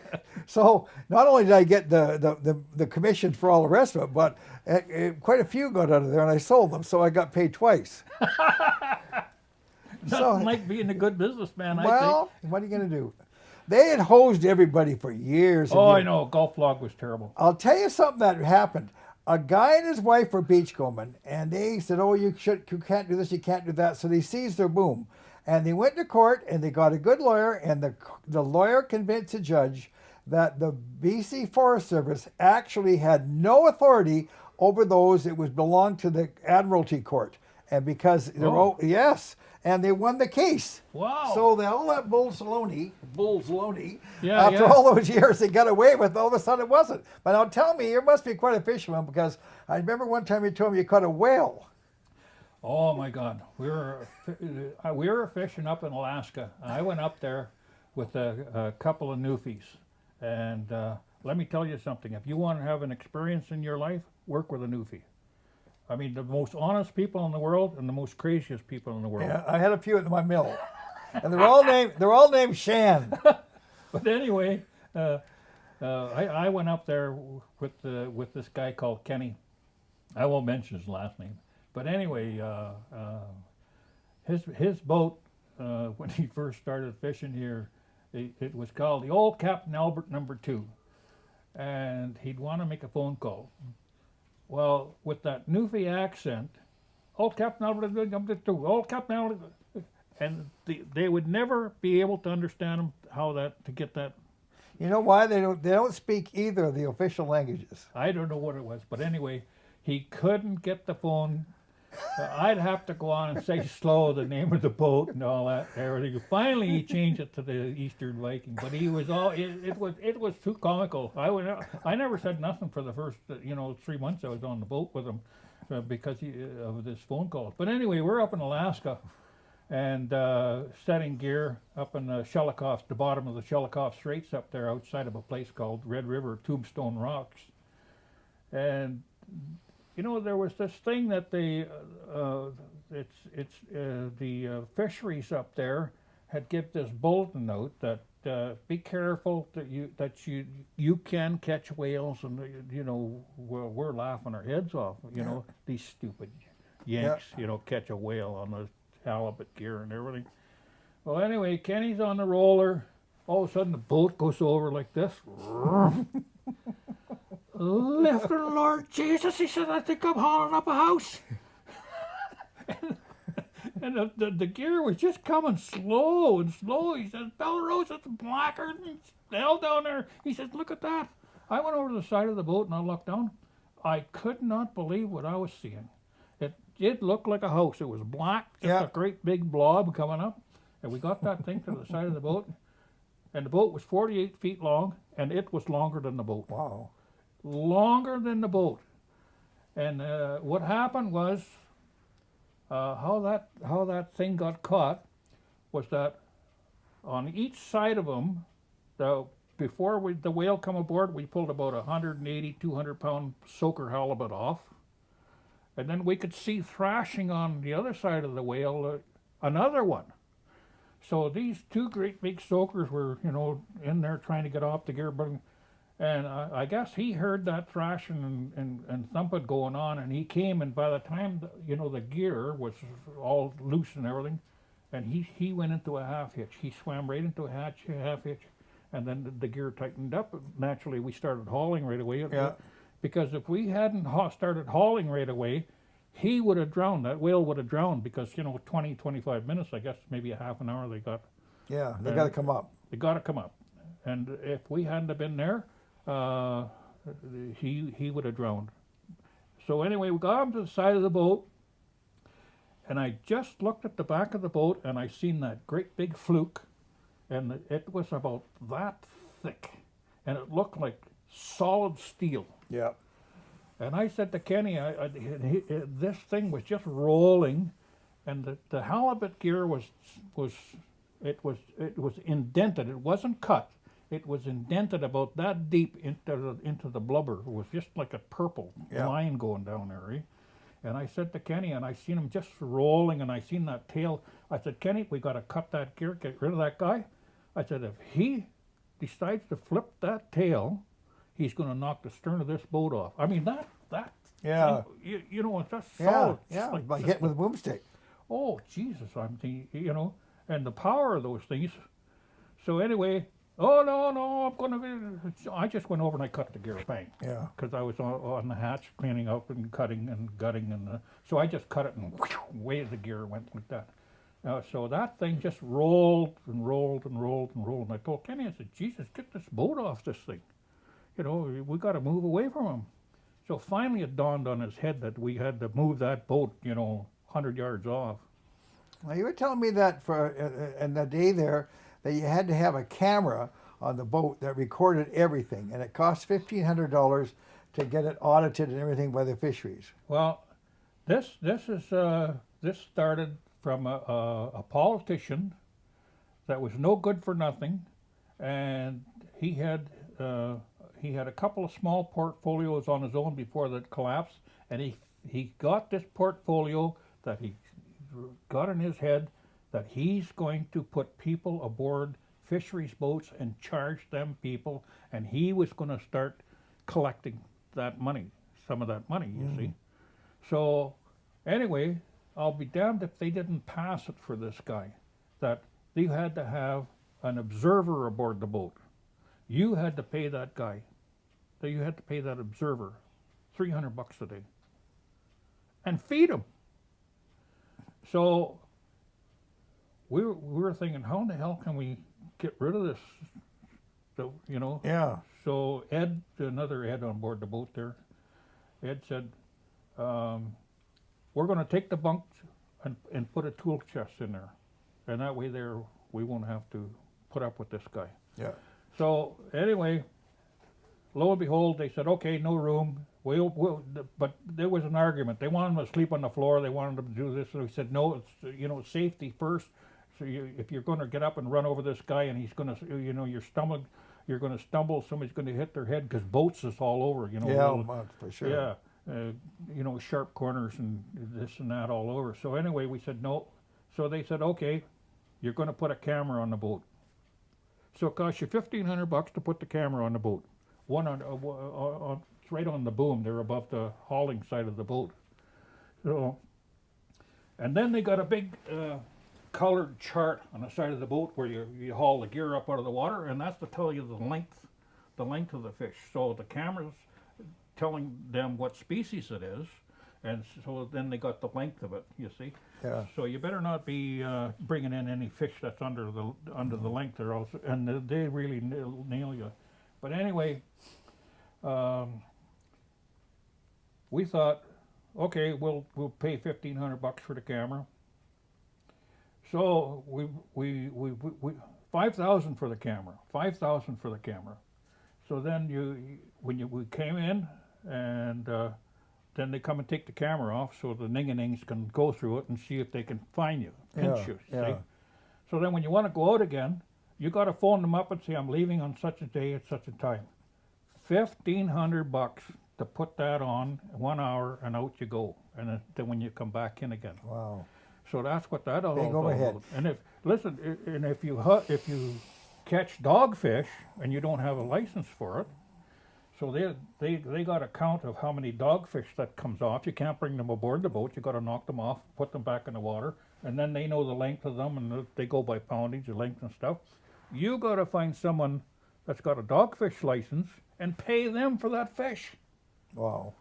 So not only did I get the commission for all the rest of it, but quite a few got out of there, and I sold them, so I got paid twice. Nothing like being a good businessman, I Well, what are you going to do? They had hosed everybody for years. think. And Oh, I years. know. Gulf Log was terrible. I'll tell you something that happened. A guy and his wife were beachcombing, and they said, "Oh, you can't do this, you can't do that." So they seized their boom, and they went to court, and they got a good lawyer, and the lawyer convinced the judge that the BC Forest Service actually had no authority over those. It was belonged to the Admiralty Court, and because yes, and they won the case. Wow. So all that bullsaloney, Yeah, after yeah. all those years they got away with, all of a sudden it wasn't. But now tell me, you must be quite a fisherman, because I remember one time you told me you caught a whale. Oh my God, we were fishing up in Alaska. I went up there with a couple of newfies, and let me tell you something. If you want to have an experience in your life, work with a newfie. I mean, the most honest people in the world and the most craziest people in the world. Yeah, I had a few in my mill, and they're all named Shan. But anyway, I went up there with this guy called Kenny. I won't mention his last name. But anyway, his boat, when he first started fishing here, it was called the Old Captain Albert #2. And he'd want to make a phone call. Well, with that Newfie accent, Old Captain Albert #2, Old Captain Albert, and they would never be able to understand him, to get that. You know why? They don't speak either of the official languages. I don't know what it was, but anyway, he couldn't get the phone. I'd have to go on and say slow the name of the boat and all that everything. Finally, he changed it to the Eastern Viking, but he was it was too comical. I never said nothing for the first 3 months I was on the boat with him because of this phone call. But anyway, we're up in Alaska and setting gear up in the bottom of the Shelikof Straits up there outside of a place called Red River Tombstone Rocks, and there was this thing that the fisheries up there had give this bulletin out that be careful that you can catch whales, and we're laughing our heads off, these stupid Yanks, catch a whale on the halibut gear and everything. Well, anyway, Kenny's on the roller. All of a sudden, the boat goes over like this. Lift the Lord Jesus, he said, I think I'm hauling up a house. and the gear was just coming slow and slow. He said, Bellerose, it's blacker than hell down there. He said, look at that. I went over to the side of the boat and I looked down. I could not believe what I was seeing. It looked like a house. It was black, just a great big blob coming up. And we got that thing to the side of the boat. And the boat was 48 feet long, and it was longer than the boat. Wow. Longer than the boat. And what happened was, how that thing got caught was that on each side of them, before the whale come aboard, we pulled about 180, 200 pound soaker halibut off. And then we could see thrashing on the other side of the whale another one. So these two great big soakers were, in there trying to get off the gear. And I guess he heard that thrashing and thumping going on, and he came, and by the time, the gear was all loose and everything, and he went into a half hitch. He swam right into a half hitch, and then the gear tightened up. Naturally, we started hauling right away. Yeah. Because if we hadn't started hauling right away, he would have drowned. That whale would have drowned because, 20, 25 minutes, I guess, maybe a half an hour they got. Yeah, they got to come up. They got to come up. And if we hadn't have been there, he would have drowned. So anyway, we got him to the side of the boat, and I just looked at the back of the boat, and I seen that great big fluke, and it was about that thick, and it looked like solid steel. Yeah. And I said to Kenny, this thing was just rolling, and the halibut gear was indented. It wasn't cut. It was indented about that deep into the blubber. It was just like a purple line going down there. Eh? And I said to Kenny, and I seen him just rolling, and I seen that tail. I said, Kenny, we got to cut that gear, get rid of that guy. I said, if he decides to flip that tail, he's going to knock the stern of this boat off. I mean, that Yeah. it's just Yeah, solid. yeah, Like by hitting with a boomstick. oh, Jesus, I'm thinking, and the power of those things. So anyway, oh, no, I'm going to, I just went over and I cut the gear, bang. Yeah. Because I was on the hatch cleaning up and cutting and gutting. So I just cut it and away the gear went like that. So that thing just rolled and rolled and rolled and rolled. And I told Kenny, I said, Jesus, get this boat off this thing. We got to move away from him. So finally it dawned on his head that we had to move that boat, 100 yards off. Now, you were telling me that in the day there, that you had to have a camera on the boat that recorded everything, and it cost $1,500 to get it audited and everything by the fisheries. Well, this started from a politician that was no good for nothing, and he had a couple of small portfolios on his own before that collapsed, and he got this portfolio that he got in his head that he's going to put people aboard fisheries boats and charge them people, and he was going to start collecting that money, some of that money, you see. So anyway, I'll be damned if they didn't pass it for this guy, that you had to have an observer aboard the boat. You had to pay that guy, that you had to pay that observer $300 a day and feed him. So we were thinking, how in the hell can we get rid of this? So, Yeah. So another Ed on board the boat there, Ed said, we're going to take the bunks and put a tool chest in there. And that way we won't have to put up with this guy. Yeah. So anyway, lo and behold, they said, okay, no room. But there was an argument. They wanted him to sleep on the floor. They wanted him to do this. So he said, no, it's safety first. So if you're going to get up and run over this guy, and he's going to, you're going to stumble. Somebody's going to hit their head because boats is all over. Yeah, for sure. Yeah, sharp corners and this and that all over. So anyway, we said no. So they said, okay, you're going to put a camera on the boat. So it costs you $1,500 to put the camera on the boat. One it's right on the boom. They're above the hauling side of the boat. So, and then they got a big colored chart on the side of the boat where you haul the gear up out of the water, and that's to tell you the length of the fish. So the camera's telling them what species it is, and so then they got the length of it. You see. Yeah. So you better not be bringing in any fish that's under the length, or else, and they really nail you. But anyway, we thought, okay, we'll pay $1,500 for the camera. So we $5,000 for the camera, $5,000 for the camera. So then we came in, and then they come and take the camera off so the ning-a-nings can go through it and see if they can find you, pinch you. See? So then when you want to go out again, you got to phone them up and say, I'm leaving on such a day at such a time. $1,500 to put that on 1 hour and out you go, and then when you come back in again. Wow. So that's what that all Big is overhead. about. And if you catch dogfish and you don't have a license for it, so they got a count of how many dogfish that comes off. You can't bring them aboard the boat. You got to knock them off, put them back in the water, and then they know the length of them, and they go by poundage, the length and stuff. You got to find someone that's got a dogfish license and pay them for that fish. Wow.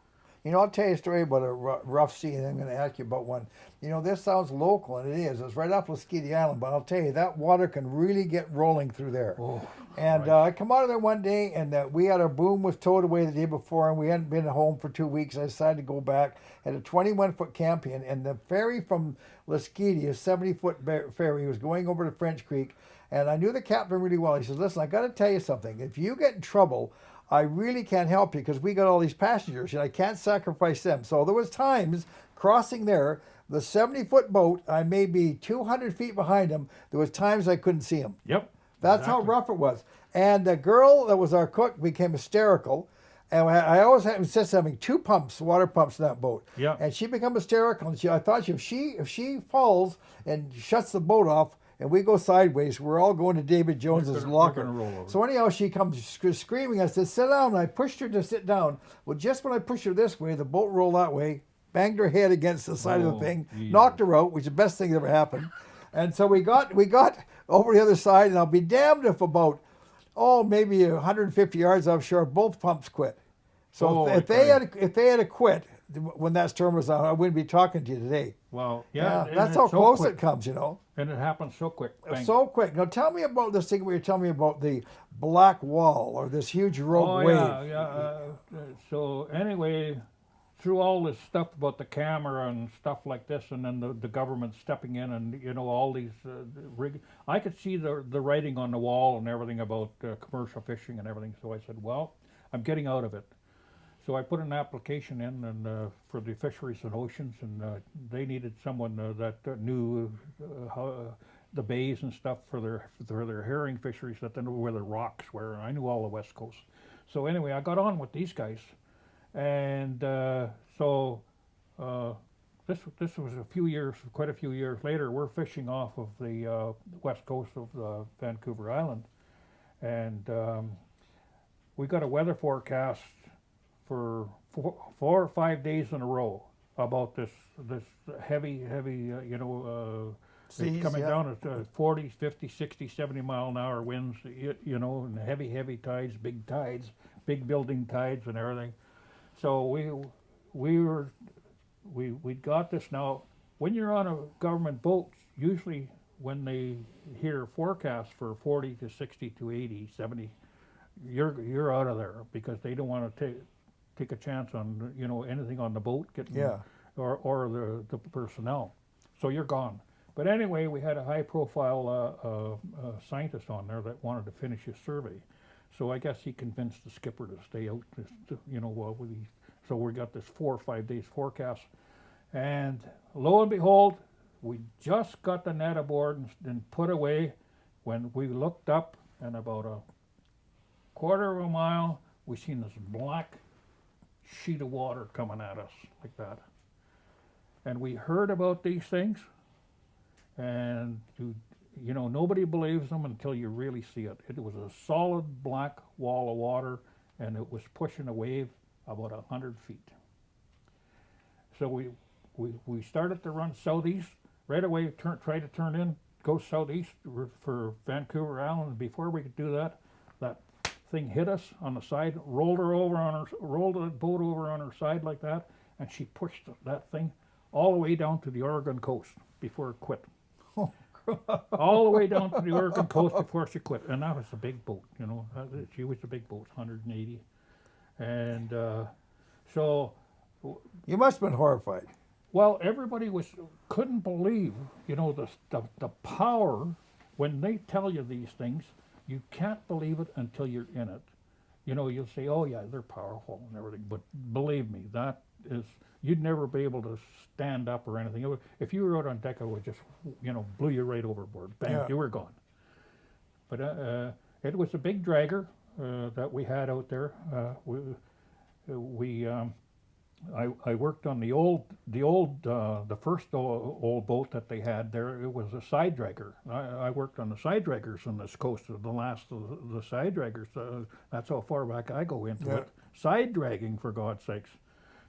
You know, I'll tell you a story about a rough sea, and I'm going to ask you about one. You know, this sounds local, and it is. It's right off Lasqueti Island, but I'll tell you, that water can really get rolling through there. Oh, and I come out of there one day, and we had our boom was towed away the day before, and we hadn't been home for 2 weeks. I decided to go back. Had a 21-foot campion, and the ferry from Lasqueti, a 70-foot ferry, was going over to French Creek, and I knew the captain really well. He says, listen, I got to tell you something. If you get in trouble, I really can't help you because we got all these passengers and I can't sacrifice them. So there was times crossing there, the 70-foot boat, I may be 200 feet behind him. There was times I couldn't see him. Yep. That's exactly. how rough it was. And the girl that was our cook became hysterical. And I always had insist having 2 pumps, water pumps in that boat. Yeah. And she became hysterical. And I thought if she falls and shuts the boat off, and we go sideways, we're all going to David Jones's locker. Roll over. So anyhow, she comes screaming. I said, sit down. And I pushed her to sit down. Well, just when I pushed her this way, the boat rolled that way, banged her head against the side of the thing, Jesus. knocked her out, which is the best thing that ever happened. And so we got over the other side, and I'll be damned if about, maybe 150 yards offshore, both pumps quit. So if they had quit when that storm was out, I wouldn't be talking to you today. Well, yeah. That's how close it comes, you know. And it happens so quick. Bang. So quick. Now tell me about this thing where you're telling me about the black wall or this huge rogue wave. Yeah. So anyway, through all this stuff about the camera and stuff like this, and then the government stepping in, and all these I could see the writing on the wall and everything about commercial fishing and everything. So I said, well, I'm getting out of it. So I put an application in and for the Fisheries and Oceans, and they needed someone that knew how the bays and stuff for their herring fisheries, that they knew where the rocks were. I knew all the West Coast. So anyway, I got on with these guys, and so this was quite a few years later. We're fishing off of the west coast of Vancouver Island, and we got a weather forecast for 4 or 5 days in a row about this heavy Seas, coming yeah. down at 40, 50, 60, 70 mile an hour winds, and heavy tides, big building tides and everything. So we got this. Now, when you're on a government boat, usually when they hear forecasts for 40 to 60 to 80, 70, you're out of there because they don't want to take a chance on anything on the boat getting or the personnel, so you're gone. But anyway, we had a high-profile scientist on there that wanted to finish his survey, so I guess he convinced the skipper to stay out. So we got this 4 or 5 days forecast, and lo and behold, we just got the net aboard and put away when we looked up, and about a quarter of a mile, we seen this black sheet of water coming at us like that. And we heard about these things, and nobody believes them until you really see it. It was a solid black wall of water, and it was pushing a wave about 100 feet. So we started to run southeast right away. Try to turn in, go southeast for Vancouver Island. Before we could do that, that thing hit us on the side, rolled the boat over on her side like that, and she pushed that thing all the way down to the Oregon coast before it quit. All the way down to the Oregon coast before she quit, and that was a big boat. She was a big boat, 180, and so. You must have been horrified. Well, everybody couldn't believe, the power when they tell you these things. You can't believe it until you're in it. You'll say, oh yeah, they're powerful and everything, but believe me, you'd never be able to stand up or anything. If you were out on deck, it would just, blew you right overboard. Bang, you were gone. But it was a big dragger that we had out there. I worked on the first old boat that they had there. It was a side dragger. I worked on the side draggers on this coast, the last of the side draggers. That's how far back I go into Yeah. it. Side dragging, for God's sakes.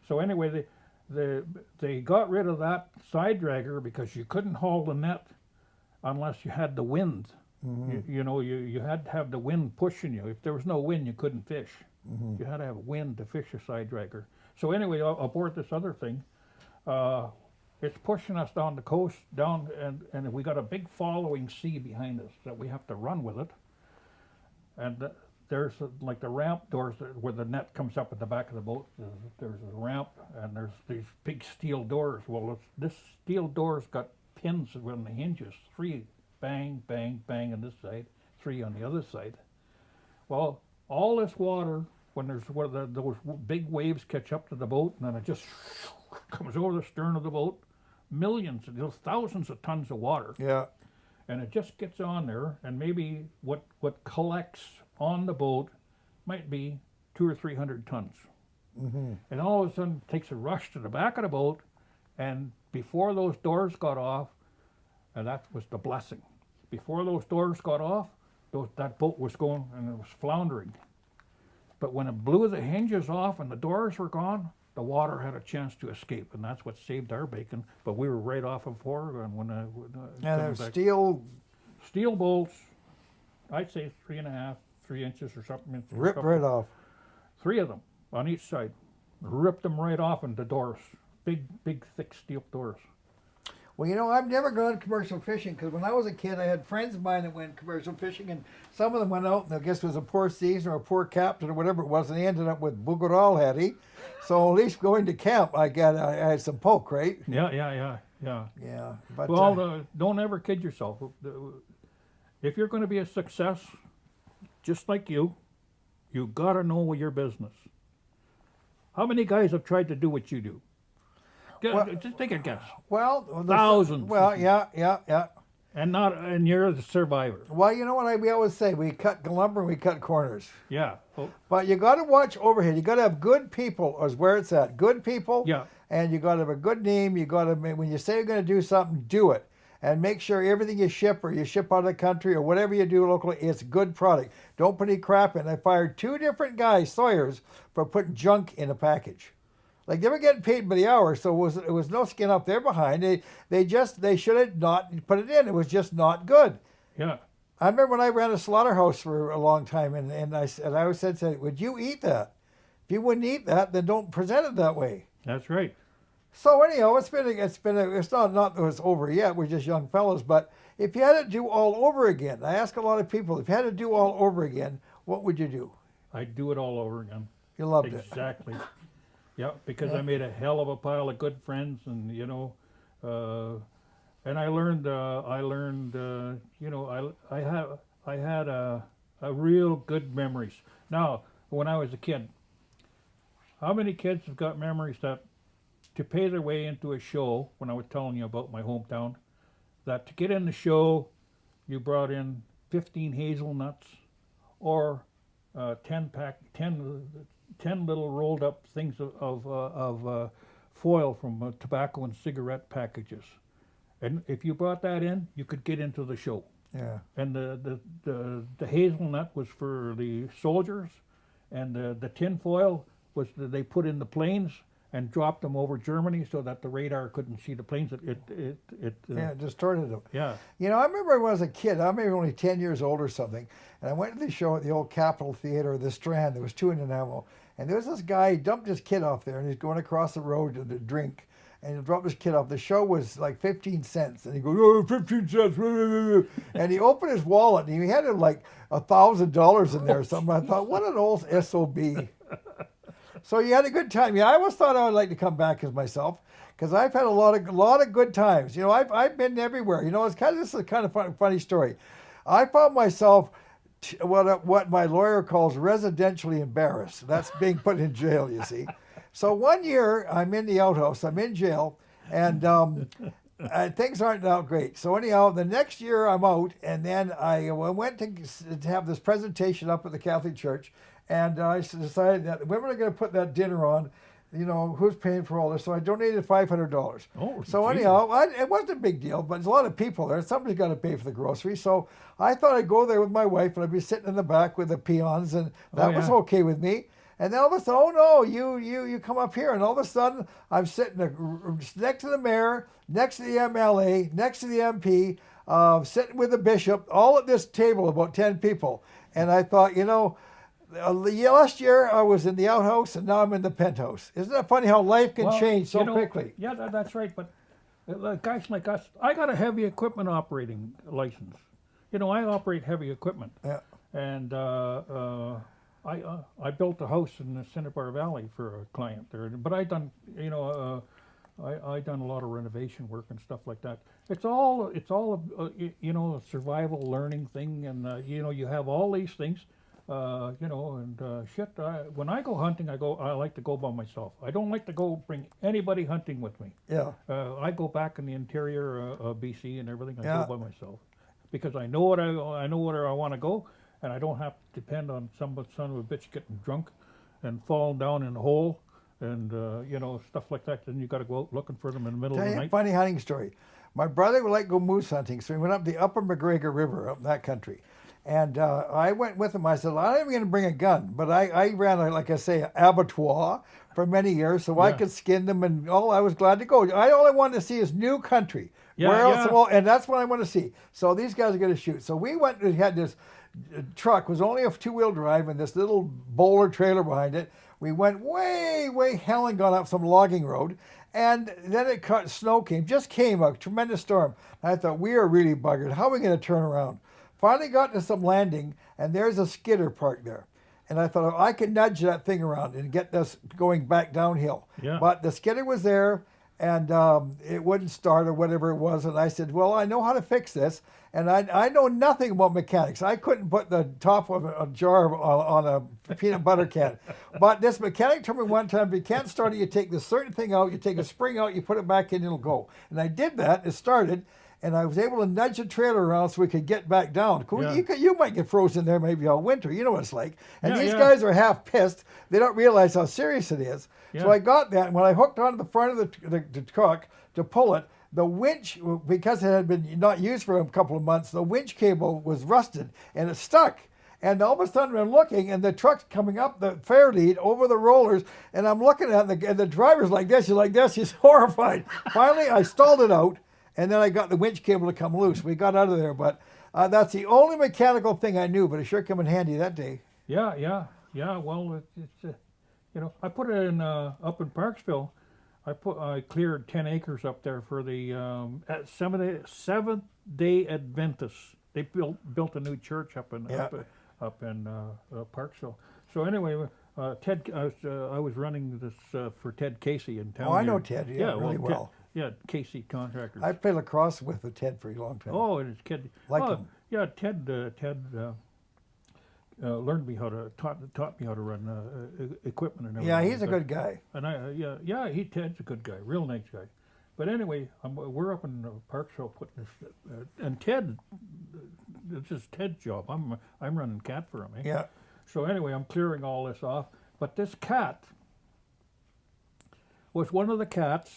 So anyway, they got rid of that side dragger because you couldn't haul the net unless you had the wind. You had to have the wind pushing you. If there was no wind, you couldn't fish. You had to have wind to fish a side dragger. So anyway, aboard this other thing, it's pushing us down the coast, and we got a big following sea behind us that we have to run with it. And there's like the ramp doors where the net comes up at the back of the boat. There's a ramp, and there's these big steel doors. Well, this steel door's got pins on the hinges, 3 bang, bang, bang on this side, 3 on the other side. Well, all this water, when those big waves catch up to the boat, and then it just comes over the stern of the boat, millions, thousands of tons of water, Yeah. and it just gets on there, and maybe what collects on the boat might be 200 or 300 tons, and all of a sudden it takes a rush to the back of the boat, and before those doors got off, and that was the blessing. Before those doors got off, that boat was going and it was floundering. But when it blew the hinges off and the doors were gone, the water had a chance to escape, and that's what saved our bacon. But we were right off of 4, and when And coming there's back- steel steel bolts, I'd say 3.5, 3 inches or something. ripped right off. 3 of them on each side, ripped them right off into doors, big, thick steel doors. Well, I've never gone commercial fishing because when I was a kid, I had friends of mine that went commercial fishing, and some of them went out, and I guess it was a poor season or a poor captain or whatever it was, and they ended up with bugaral hattie. So at least going to camp, I had some poke, right? Yeah. Yeah. But Well, don't ever kid yourself. If you're going to be a success, just like you got to know your business. How many guys have tried to do what you do? Just take a guess. Thousands. Well, yeah. And you're the survivor. Well, you know what we always say: we cut lumber and we cut corners. Yeah. Oh, But you got to watch overhead. You got to have good people, is where it's at. Good people. Yeah. And you got to have a good name. You got to, when you say you're going to do something, do it, and make sure everything you ship or you ship out of the country or whatever you do locally, it's good product. Don't put any crap in. I fired 2 different guys, Sawyers, for putting junk in a package. Like, they were getting paid by the hour, so it was no skin up their behind. They should have not put it in. It was just not good. yeah. I remember when I ran a slaughterhouse for a long time, and I always said, would you eat that? If you wouldn't eat that, then don't present it that way. That's right. So anyhow, it's not that it's over yet. We're just young fellows, but if you had to do all over again, I ask a lot of people, if you had to do all over again, what would you do? I'd do it all over again. You loved it. Exactly. Yeah, because I made a hell of a pile of good friends, and and I learned, I had a real good memories. Now, when I was a kid, how many kids have got memories that to pay their way into a show, when I was telling you about my hometown, that to get in the show, you brought in 15 hazelnuts or 10 little rolled up things of foil from tobacco and cigarette packages. And if you brought that in, you could get into the show. Yeah. And the hazelnut was for the soldiers, and the tin foil was they put in the planes and dropped them over Germany so that the radar couldn't see the planes. It distorted them. Yeah. I remember when I was a kid, I'm maybe only 10 years old or something, and I went to the show at the old Capitol Theater, the Strand. There was 2 in Nanaimo. And there was this guy, he dumped his kid off there, and he's going across the road to the drink. And he dropped his kid off. The show was like 15 cents. And he goes, oh, 15 cents. And he opened his wallet, and he had like $1,000 in there or something. I thought, what an old SOB. So you had a good time. Yeah, I always thought I would like to come back as myself, because I've had a lot of good times. I've been everywhere. This is a kind of funny story. I found myself what my lawyer calls residentially embarrassed. That's being put in jail, you see. So one year I'm in the outhouse, I'm in jail, and things aren't out great. So anyhow, the next year I'm out, and then I went to have this presentation up at the Catholic Church, And I decided that the women are going to put that dinner on. You know, who's paying for all this? So I donated $500. Oh, So gee. anyhow, it wasn't a big deal, but there's a lot of people there. Somebody's got to pay for the groceries. So I thought I'd go there with my wife, and I'd be sitting in the back with the peons, and that was yeah. okay with me. And then all of a sudden, oh no, you come up here, and all of a sudden I'm sitting next to the mayor, next to the MLA, next to the MP, sitting with the bishop, all at this table, about 10 people. And I thought, you know, last year I was in the outhouse, and now I'm in the penthouse. Isn't that funny how life can Well, change so you know, quickly? Yeah, that's right. But guys like us, I got a heavy equipment operating license. You know, I operate heavy equipment. Yeah. And I built a house in the Cinnabar Valley for a client there. But I done, you know, I done a lot of renovation work and stuff like that. It's all you know, a survival learning thing, and you know, you have all these things. You know, and shit. When I go hunting, I like to go by myself. I don't like to go bring anybody hunting with me. Yeah. I go back in the interior of BC and everything. I Yeah. go by myself because I know what I know where I want to go, and I don't have to depend on some son of a bitch getting drunk and falling down in a hole and you know, stuff like that. Then you got to go out looking for them in the middle Tell of you the a night. funny hunting story. My brother would like to go moose hunting, so we went up the upper McGregor River, up in that country. And I went with him. I said, well, I'm not even going to bring a gun, but I ran, like I say, an abattoir for many years, so I Yeah. could skin them and all. I was glad to go. All I wanted to see is new country. Yeah, Where else? yeah. And that's what I want to see. So these guys are going to shoot. So we went. We had this truck, was only a 2-wheel drive, and this little bowler trailer behind it. We went way hell and gone up some logging road. And then snow came, a tremendous storm. And I thought, we are really buggered. How are we going to turn around? Finally got to some landing, and there's a skidder parked there. And I thought, oh, I could nudge that thing around and get this going back downhill. Yeah. But the skidder was there, and it wouldn't start or whatever it was. And I said, well, I know how to fix this. And I know nothing about mechanics. I couldn't put the top of a jar on a peanut butter can. But this mechanic told me one time, if you can't start it, you take this certain thing out, you take a spring out, you put it back in, it'll go. And I did that, it started. And I was able to nudge the trailer around so we could get back down. Yeah. You might get frozen there maybe all winter. You know what it's like. And Yeah, these yeah. guys are half pissed. They don't realize how serious it is. So Yeah. I got that. And when I hooked onto the front of the truck to pull it, the winch, because it had been not used for a couple of months, the winch cable was rusted and it stuck. And all of a sudden I'm looking, and the truck's coming up the fair lead over the rollers, and I'm looking at it, and the driver's like this, he's horrified. Finally, I stalled it out. And then I got the winch cable to come loose. We got out of there, but that's the only mechanical thing I knew, but it sure came in handy that day. Yeah. Well, it's you know, I put it in up in Parksville. I cleared 10 acres up there for the Seventh Day Adventists. They built a new church up in Parksville. So anyway, Ted, I was running this for Ted Casey in town. Oh, I know here. Ted, really well. Yeah, Casey Contractors. I played lacrosse with Ted for a long time. Oh, and his kid. Like oh, him. Yeah, Ted learned me how to taught me how to run equipment and everything. Yeah, he's a But- good guy. And Ted's a good guy, real nice guy. But anyway, we're up in Parksville putting this, and Ted, this is Ted's job. I'm running cat for him. Eh? Yeah. So anyway, I'm clearing all this off. But this cat was one of the cats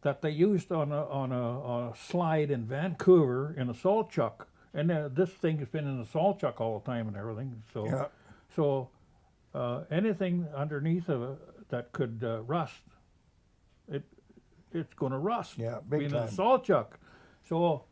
that they used on a slide in Vancouver in a salt chuck, and this thing has been in a salt chuck all the time and everything. So, Yeah. Anything underneath of it that could rust, it's going to rust. Yeah, big being in a time. salt chuck. So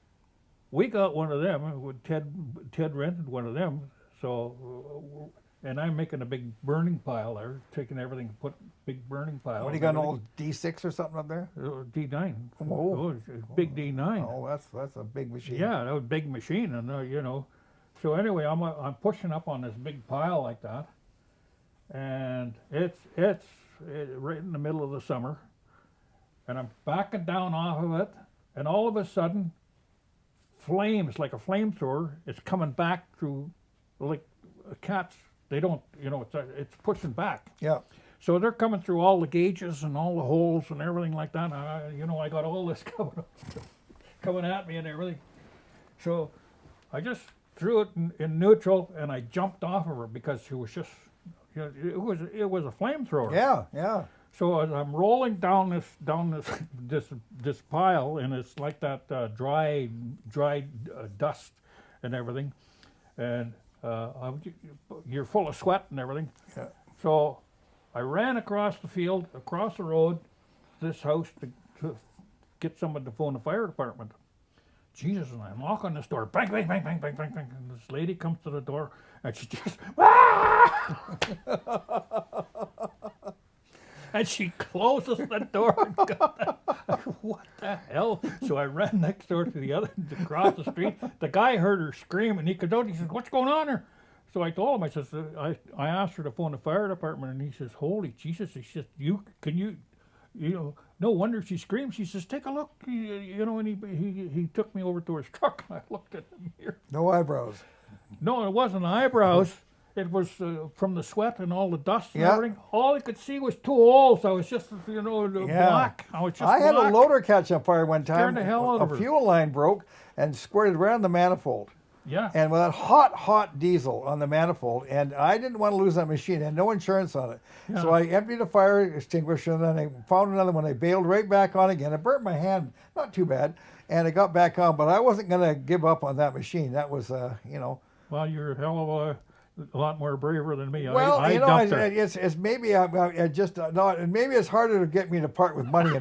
we got one of them. Ted rented one of them. So. And I'm making a big burning pile there, taking everything, put big burning pile. What, do you got an old D6 or something up there? D9. Oh. It's a big D9. Oh, that's a big machine. Yeah, that was a big machine, and you know. So anyway, I'm pushing up on this big pile like that, and it's right in the middle of the summer, and I'm backing down off of it, and all of a sudden, flames like a flamethrower is coming back through, like cats. They don't, you know, it's pushing back. Yeah. So they're coming through all the gauges and all the holes and everything like that. And I got all this coming at me and everything. So I just threw it in neutral, and I jumped off of her because she was just, it was a flamethrower. Yeah, yeah. So as I'm rolling down this pile, and it's like that dry dust and everything, and you're full of sweat and everything. Yeah. So I ran across the field, across the road, to this house to get someone to phone the fire department. Jesus, and I knock on this door, bang, bang, bang, bang, bang, bang, bang, and this lady comes to the door, and she just, and she closes the door. What the hell? So I ran next door to the other, across the street. The guy heard her scream, and he comes out. He says, "What's going on here?" So I told him. I says, I asked her to phone the fire department, and he says, "Holy Jesus!" He says, no wonder she screamed. She says, "Take a look." And he took me over to his truck. And I looked at him here. No eyebrows. No, it wasn't eyebrows. It was from the sweat and all the dust and Yeah. everything. All I could see was 2 holes. I was just, black. I was just I had a black. loader catch on fire one time. Scared the hell out of A her. fuel line broke and squirted around the manifold. Yeah. And with that hot diesel on the manifold, and I didn't want to lose that machine. I had no insurance on it. Yeah. So I emptied a fire extinguisher, and then I found another one. I bailed right back on again. I burnt my hand, not too bad, and I got back on, but I wasn't going to give up on that machine. That was, Well, you're a hell of a lot more braver than me. Well, I dumped her. it's maybe I just not, and maybe it's harder to get me to part with money.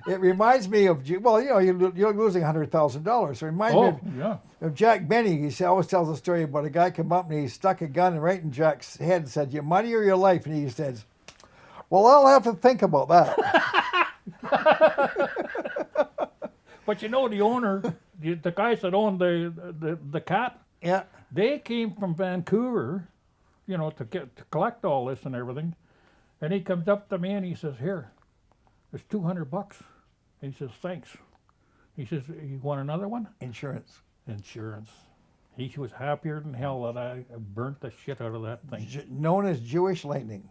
It reminds me of you're losing $100,000. So it reminds me of Jack Benny. He always tells a story about a guy come up and he stuck a gun right in Jack's head and said, "Your money or your life?" And he says, "Well, I'll have to think about that." But the owner, the guys that owned the cat, Yeah. they came from Vancouver, to collect all this and everything. And he comes up to me and he says, "Here, there's $200." He says, "Thanks." He says, "You want another one?" Insurance. Insurance. He was happier than hell that I burnt the shit out of that thing. Known as Jewish lightning.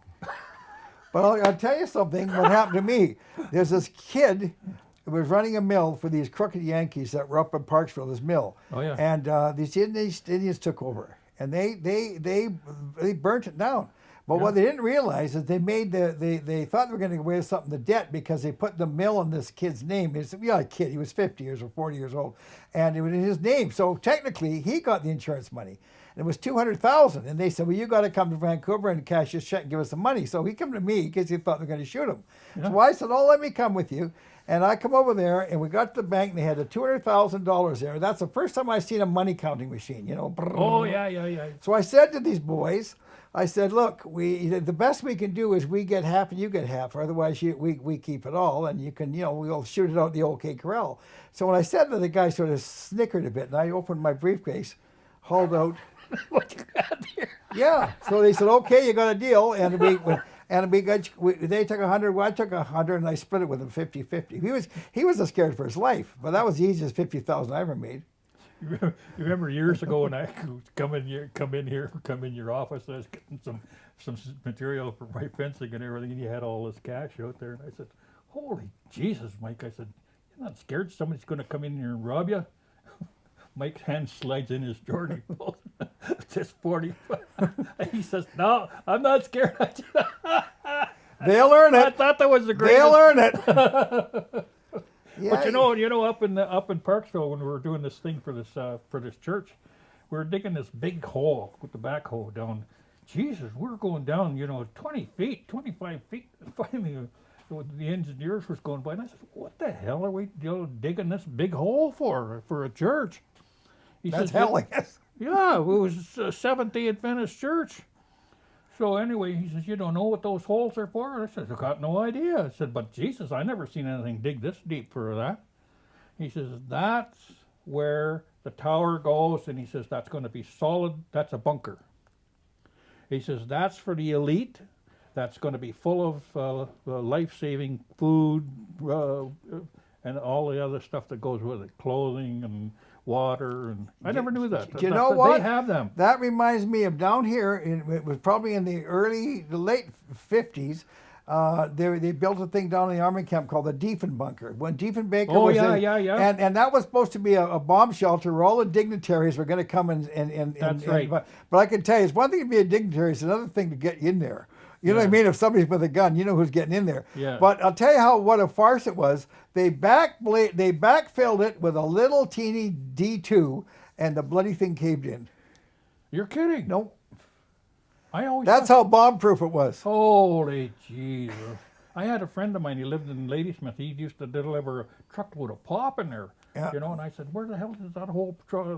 But I'll tell you something, what happened to me. There's this kid who was running a mill for these crooked Yankees that were up in Parksville, this mill. Oh, yeah. And these Indians took over, and they burnt it down. But Yeah. what they didn't realize is they thought they were going to get away with something, the debt, because they put the mill in this kid's name. He's a kid. He was 50 years or 40 years old, and it was in his name. So technically, he got the insurance money. And it was $200,000, and they said, "Well, you got to come to Vancouver and cash this check and give us the money." So he came to me because he thought they were going to shoot him. Yeah. So I said, "Oh, let me come with you." And I come over there, and we got to the bank, and they had a $200,000 there. That's the first time I seen a money counting machine. Oh, yeah. So I said to these boys, I said, "Look, the best we can do is we get half and you get half. Otherwise, we keep it all, and you can, we'll shoot it out the OK Corral." So when I said that, the guy sort of snickered a bit, and I opened my briefcase, hauled out. What you got here? Yeah. So they said, "Okay, you got a deal," and they took 100. Well, I took 100, and I split it with him 50-50. He was scared for his life, but that was the easiest 50,000 I ever made. You remember years ago when I come in your office, I was getting some material for my fencing and everything, and you had all this cash out there, and I said, "Holy Jesus, Mike!" I said, "You're not scared somebody's going to come in here and rob you?" Mike's hand slides in his Jordan. He pulls this 40. He says, "No, I'm not scared." They'll learn I it. thought that was the greatest. They'll learn it. Yeah, But up in Parksville, when we were doing this thing for this church, we were digging this big hole with the backhoe down. Jesus, we were going down, 20 feet, 25 feet. Finally, the engineers was going by, and I said, "What the hell are we digging this big hole for a church?" He That's says, hell, I guess. "Yeah, it was a Seventh-day Adventist church." So anyway, he says, "You don't know what those holes are for?" And I said, "I got no idea." I said, "But Jesus, I never seen anything dig this deep for that." He says, "That's where the tower goes," and he says, "That's going to be solid. That's a bunker." He says, "That's for the elite. That's going to be full of life-saving food and all the other stuff that goes with it, clothing and water." And I never knew that. Do you know what? They have them. That reminds me of down here. It was probably in the late 50s. they built a thing down in the army camp called the Diefenbunker. When Diefenbaker Oh, was yeah, in, yeah, yeah. and that was supposed to be a bomb shelter where all the dignitaries were going to come That's right. but I can tell you, it's one thing to be a dignitary, it's another thing to get in there. You know what I Yeah. mean? If somebody's with a gun, you know who's getting in there. Yeah. But I'll tell you what a farce it was. They backfilled it with a little teeny D2, and the bloody thing caved in. You're kidding. No, I always that's thought- how bomb-proof it was. Holy Jesus. I had a friend of mine, he lived in Ladysmith. He used to deliver a truckload of pop in there. Yeah. You know, and I said, where the hell does that whole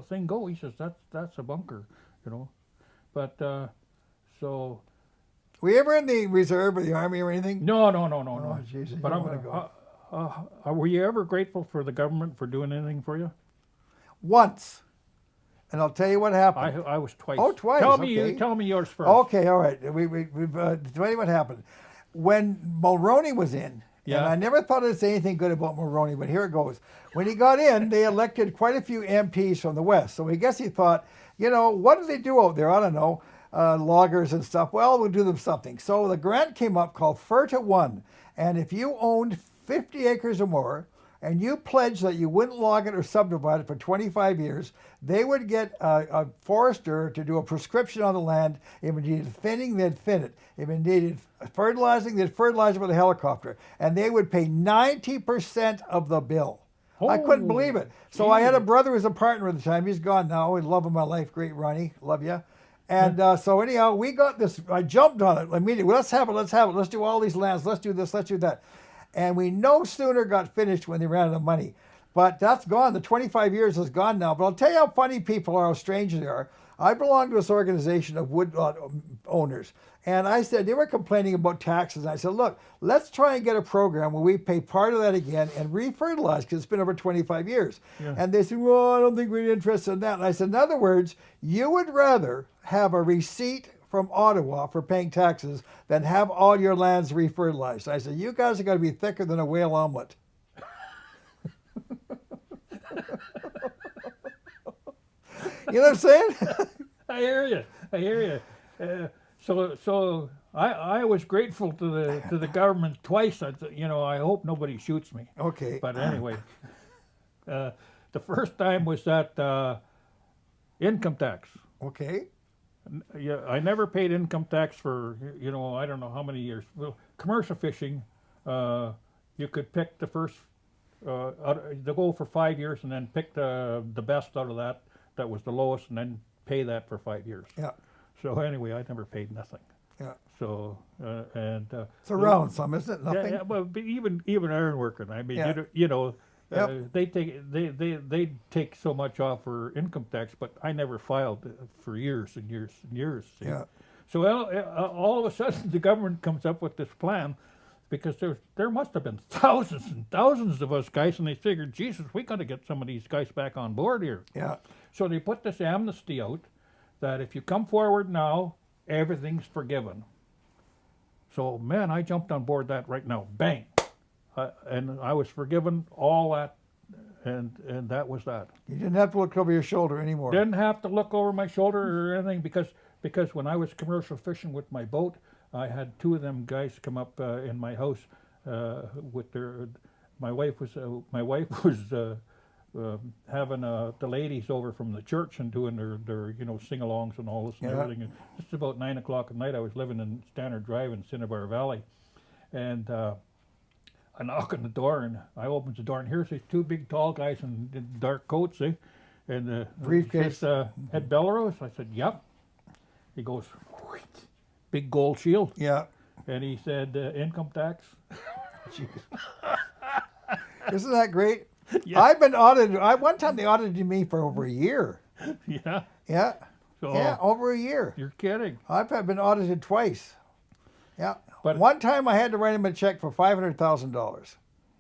thing go? He says, that's a bunker, you know. But, so, Were you ever in the reserve or the army or anything? no. Oh, Jesus, But you I'm wanna go. were you ever grateful for the government for doing anything for you? Once. And I'll tell you what happened. I was twice. Oh, twice, Tell me okay. tell me yours first. Okay, all right. We've tell you what happened. When Mulroney was in, and Yeah. I never thought I'd say anything good about Mulroney, but here it goes. When he got in, they elected quite a few MPs from the West. So I guess he thought, you know, what do they do out there? I don't know, loggers and stuff. Well, we'll do them something. So the grant came up called FERTA 1. And if you owned 50 acres or more, and you pledged that you wouldn't log it or subdivide it for 25 years, they would get a forester to do a prescription on the land. If it needed thinning, they'd thin it. If it needed fertilizing, they'd fertilize it with a helicopter. And they would pay 90% of the bill. I couldn't believe it. So I had a brother who was a partner at the time. He's gone now. He's love of my life. Great Ronnie. Love you. And so anyhow, we got this. I jumped on it immediately. Let's have it. Let's do all these lands. Let's do this. Let's do that. And we no sooner got finished when they ran out of money. But that's gone. The 25 years is gone now. But I'll tell you how funny people are, how strange they are. I belong to this organization of woodlot owners. And I said, they were complaining about taxes. I said, look, let's try and get a program where we pay part of that again and refertilize, because it's been over 25 years. Yeah. And they said, well, I don't think we're interested in that. And I said, in other words, you would rather have a receipt from Ottawa for paying taxes than have all your lands refertilized. I said, you guys are going to be thicker than a whale omelet. You know what I'm saying? I hear you. So I was grateful to the government twice. You know, I hope nobody shoots me. Okay. But anyway, the first time was that income tax. Okay. Yeah, I never paid income tax for, you know, I don't know how many years. Well, commercial fishing, you could pick the first, to go for 5 years and then pick the best out of that was the lowest, and then pay that for 5 years. Yeah. So anyway, I never paid nothing. Yeah. So, It's a round sum, isn't it? Nothing. yeah, but even iron working, I mean, Yeah. you know, Yep. they take so much off for income tax, but I never filed for years and years and years. See? Yeah. So all of a sudden, the government comes up with this plan, because there must have been thousands and thousands of us guys, and they figured, Jesus, we got to get some of these guys back on board here. Yeah. So they put this amnesty out that if you come forward now, everything's forgiven. So man, I jumped on board that right now, bang, and I was forgiven all that, and that was that. You didn't have to look over your shoulder anymore. Didn't have to look over my shoulder or anything, because when I was commercial fishing with my boat, I had two of them guys come up in my house with their. My wife was having the ladies over from the church and doing their sing-alongs and all this and Yeah. everything. And just about 9 o'clock at night, I was living in Stannard Drive in Cinnabar Valley, and I knock on the door, and I opens the door, and here's these two big tall guys in dark coats, eh? And Briefcase. says, Ed Bellerose. I said, yep. He goes, "Wheat." Big gold shield, Yeah. and he said, income tax. Isn't that great? Yeah. I've been audited. One time they audited me for over a year. Yeah. Yeah. So Yeah, over a year. you're kidding. I've been audited twice. Yeah. But- one time I had to write him a check for $500,000.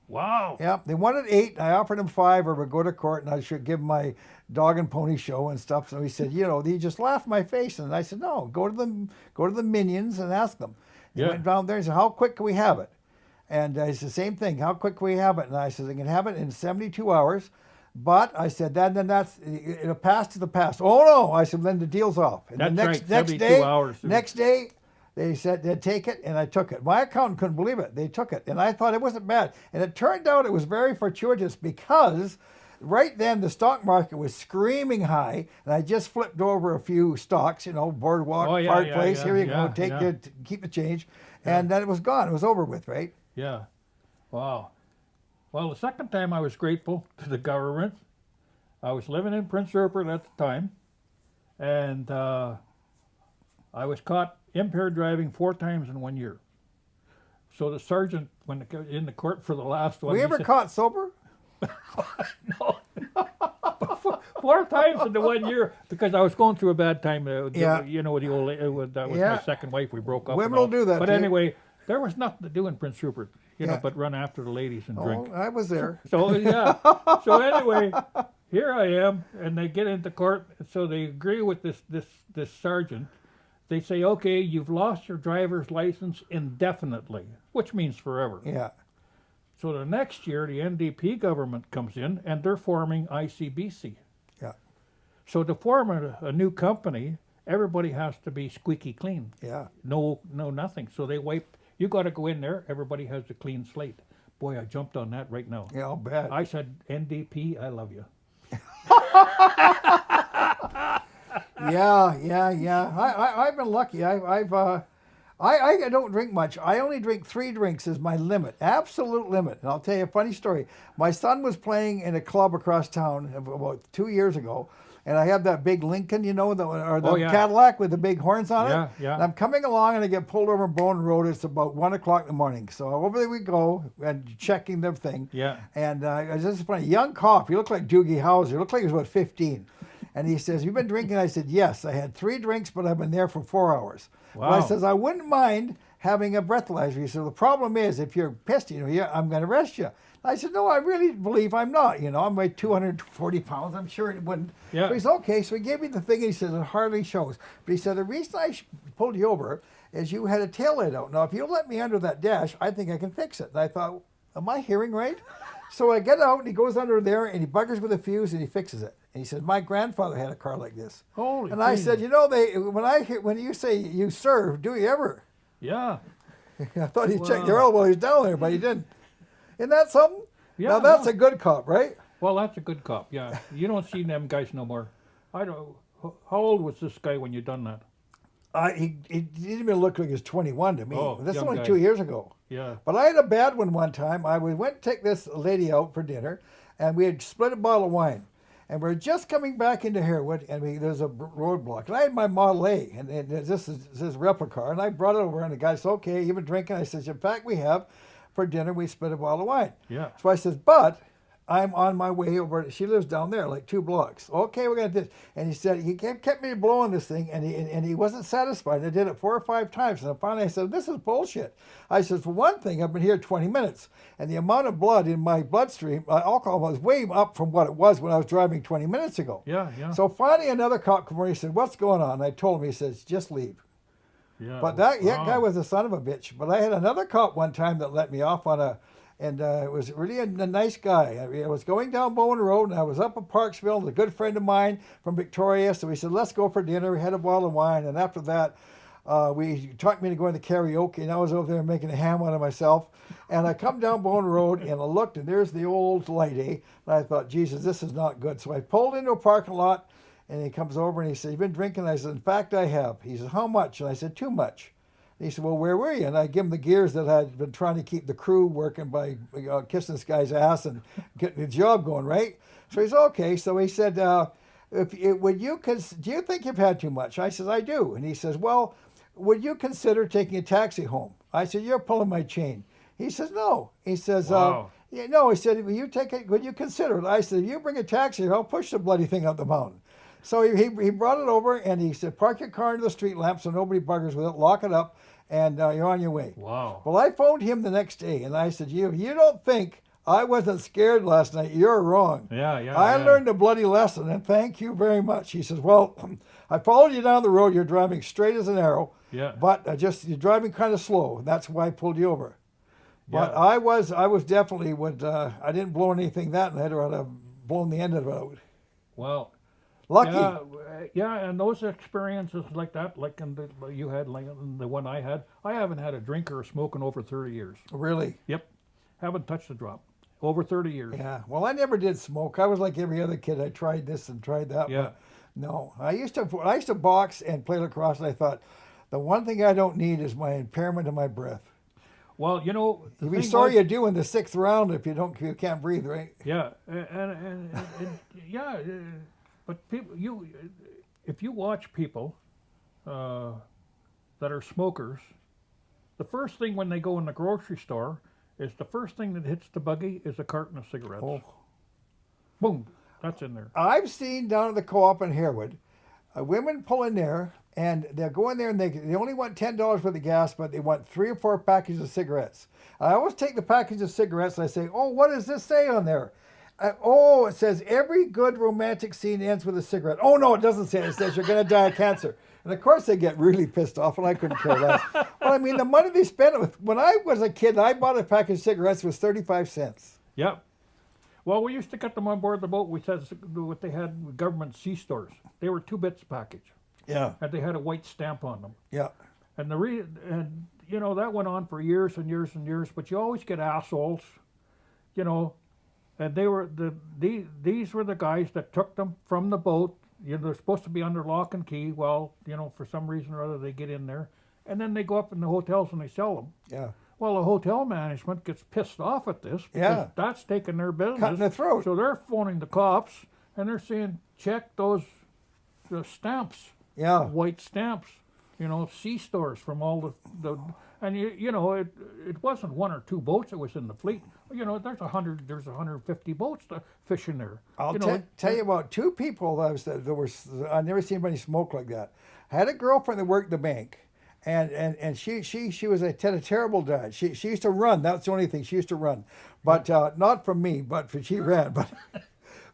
Wow. Yeah, they wanted 8. I offered him 5, or would go to court, and I should give him my dog and pony show and stuff. So he said, he just laughed in my face, and I said, no, go to the minions and ask them. He Yeah. went down there and said, how quick can we have it? And I said, same thing. How quick can we have it? And I said, I can have it in 72 hours. But I said, then it'll pass to the past. Oh no! I said, then the deal's off. And That's the right, next 72 day, hours. next day, They said they'd take it, and I took it. My accountant couldn't believe it. They took it, and I thought it wasn't bad. And it turned out it was very fortuitous because right then the stock market was screaming high, and I just flipped over a few stocks, Boardwalk, Oh, yeah, Park yeah, Place. yeah, Here you yeah, go, take yeah. your, keep the change, and then it was gone. It was over with, right? Yeah. Wow. Well, the second time I was grateful to the government. I was living in Prince Rupert at the time, and I was caught impaired driving 4 times in 1 year. So the sergeant, when in the court for the last one, Were you he ever said, caught sober? no, 4 times in the 1 year because I was going through a bad time. Yeah. You know, the old that was Yeah. my second wife. We broke up. Women and all. will do that But to you. anyway, there was nothing to do in Prince Rupert, Yeah. but run after the ladies and drink. Oh, I was there. So yeah. So anyway, here I am, and they get into court. So they agree with this sergeant. They say, okay, you've lost your driver's license indefinitely, which means forever. Yeah. So the next year, the NDP government comes in, and they're forming ICBC. Yeah. So to form a new company, everybody has to be squeaky clean. Yeah. No, nothing. So they wipe. You got to go in there. Everybody has a clean slate. Boy, I jumped on that right now. Yeah, I'll bet. I said, NDP, I love you. Yeah. I've been lucky. I don't drink much. I only drink 3 drinks is my limit, absolute limit. And I'll tell you a funny story. My son was playing in a club across town about 2 years ago, and I have that big Lincoln, the yeah. Cadillac with the big horns on it. Yeah, yeah. And I'm coming along, and I get pulled over on Bone Road. It's about 1 o'clock in the morning. So over there we go, and checking the thing. Yeah. And it's just funny. Young cop. He looked like Doogie Howser. He looked like he was about 15. And he says, "You've been drinking?" I said, "Yes. I had 3 drinks, but I've been there for 4 hours." Wow. Well, I says, "I wouldn't mind having a breathalyzer." He said, "The problem is if you're pissed, I'm going to arrest you." I said, "No, I really believe I'm not. I'm like 240 pounds. I'm sure it wouldn't." Yeah. So he's okay. So he gave me the thing, and he said, "It hardly shows." But he said, "The reason I pulled you over is you had a tail light out. Now, if you let me under that dash, I think I can fix it." And I thought, am I hearing right? So I get out, and he goes under there, and he buggers with a fuse, and he fixes it. And he said, "My grandfather had a car like this." Holy And I Jesus. said, when you say you serve, do you ever? Yeah. I thought he checked Wow. your oil while he's down there, but he didn't. Isn't that something? Yeah, Now that's no. a good cop, right? Well, that's a good cop. Yeah. You don't see them guys no more. I don't. How old was this guy when you done that? He didn't even look like he was 21 to me. Oh, This is young only guy. 2 years ago. Yeah. But I had a bad one time. We went to take this lady out for dinner, and we had split a bottle of wine. And we're just coming back into Harewood, and there's a roadblock. And I had my Model A, and this is replica car, and I brought it over, and the guy said, "Okay, you've been drinking?" I said, "In fact, we have. For dinner, we split a bottle of wine." Yeah. So I says, "But I'm on my way over." She lives down there, like 2 blocks. "Okay, we're gonna do this." And he said he kept me blowing this thing, and he wasn't satisfied. I did it 4 or 5 times, and finally I said, "This is bullshit." I said, "For one thing, I've been here 20 minutes, and the amount of blood in my bloodstream, alcohol was way up from what it was when I was driving 20 minutes ago." Yeah. Yeah. So finally, another cop came over. He said, "What's going on?" And I told him. He says, "Just leave." yeah. But that Wow. guy was a son of a bitch. But I had another cop one time that let me off and it was really a nice guy. I was going down Bowen Road, and I was up at Parksville, and a good friend of mine from Victoria, so we said, "Let's go for dinner." We had a bottle of wine, and after that, we talked me to going to karaoke, and I was over there making a ham out of myself. And I come down Bowen Road, and I looked, and there's the old lady, and I thought, Jesus, this is not good. So I pulled into a parking lot, and he comes over, and he said, "You've been drinking?" I said, "In fact, I have." He said, "How much?" And I said, "Too much." He said, "Well, where were you?" And I give him the gears that I'd been trying to keep the crew working by kissing this guy's ass and getting the job going, right? So he's okay. So he said, do you think you've had too much? I said, "I do." And he says, "Well, would you consider taking a taxi home?" I said, "You're pulling my chain." He says, "No." He says, Wow. "Yeah, no." He said, "Will you take it? Would you consider it?" I said, "If you bring a taxi, I'll push the bloody thing up the mountain." So he brought it over, and he said, "Park your car under the street lamp so nobody buggers with it, lock it up, and you're on your way." Wow. Well, I phoned him the next day, and I said, you don't think I wasn't scared last night, you're wrong. Yeah. Yeah. I yeah. learned a bloody lesson, and thank you very much. He says, "Well, I followed you down the road. You're driving straight as an arrow, Yeah. but you're driving kind of slow. And that's why I pulled you over." But Yeah. I was definitely I didn't blow anything that night, or I'd have blown the end of it out. Well, Lucky. Yeah, and those experiences like that, like in you had, like in the one I had, I haven't had a drink or a smoke in over 30 years. Really? Yep, haven't touched a drop. Over 30 years. Yeah. Well, I never did smoke. I was like every other kid. I tried this and tried that. Yeah. But no, I used to box and play lacrosse, and I thought the one thing I don't need is my impairment of my breath. Well, you know, the You'd be thing sorry was- you do in the 6th round if you can't breathe, right? Yeah, yeah, but people, if you watch people that are smokers, the first thing when they go in the grocery store is the first thing that hits the buggy is a carton of cigarettes. Oh. Boom, that's in there. I've seen down at the co-op in Harewood, women pull in there and they'll go in there and they only want $10 for the gas, but they want 3 or 4 packages of cigarettes. I always take the package of cigarettes and I say, oh, what does this say on there? Oh, it says every good romantic scene ends with a cigarette. Oh, no, it doesn't say it. It says you're going to die of cancer. And of course they get really pissed off, and I couldn't care less. But I mean, the money they spent when I was a kid, I bought a package of cigarettes, it was 35 cents. Yeah. Well, we used to get them on board the boat. We said what they had with government C-stores. They were 2 bits a package, Yeah, and they had a white stamp on them. yeah. And you know, that went on for years and years and years. But you always get assholes, you know, and these were the guys that took them from the boat. You know, they're supposed to be under lock and key. Well, you know, for some reason or other, they get in there, and then they go up in the hotels and they sell them. Yeah. Well, the hotel management gets pissed off at this because Yeah. that's taking their business. Cutting the throat. So they're phoning the cops and they're saying, check the stamps, Yeah. white stamps, you know, C-stores from all the and you know, it wasn't 1 or 2 boats that was in the fleet. You know, there's 150 boats fishing there. I'll you know, tell you about 2 people I've never seen anybody smoke like that. I had a girlfriend that worked the bank, and she was had a terrible diet. She used to run. That's the only thing she used to run, but not from me. But she ran. But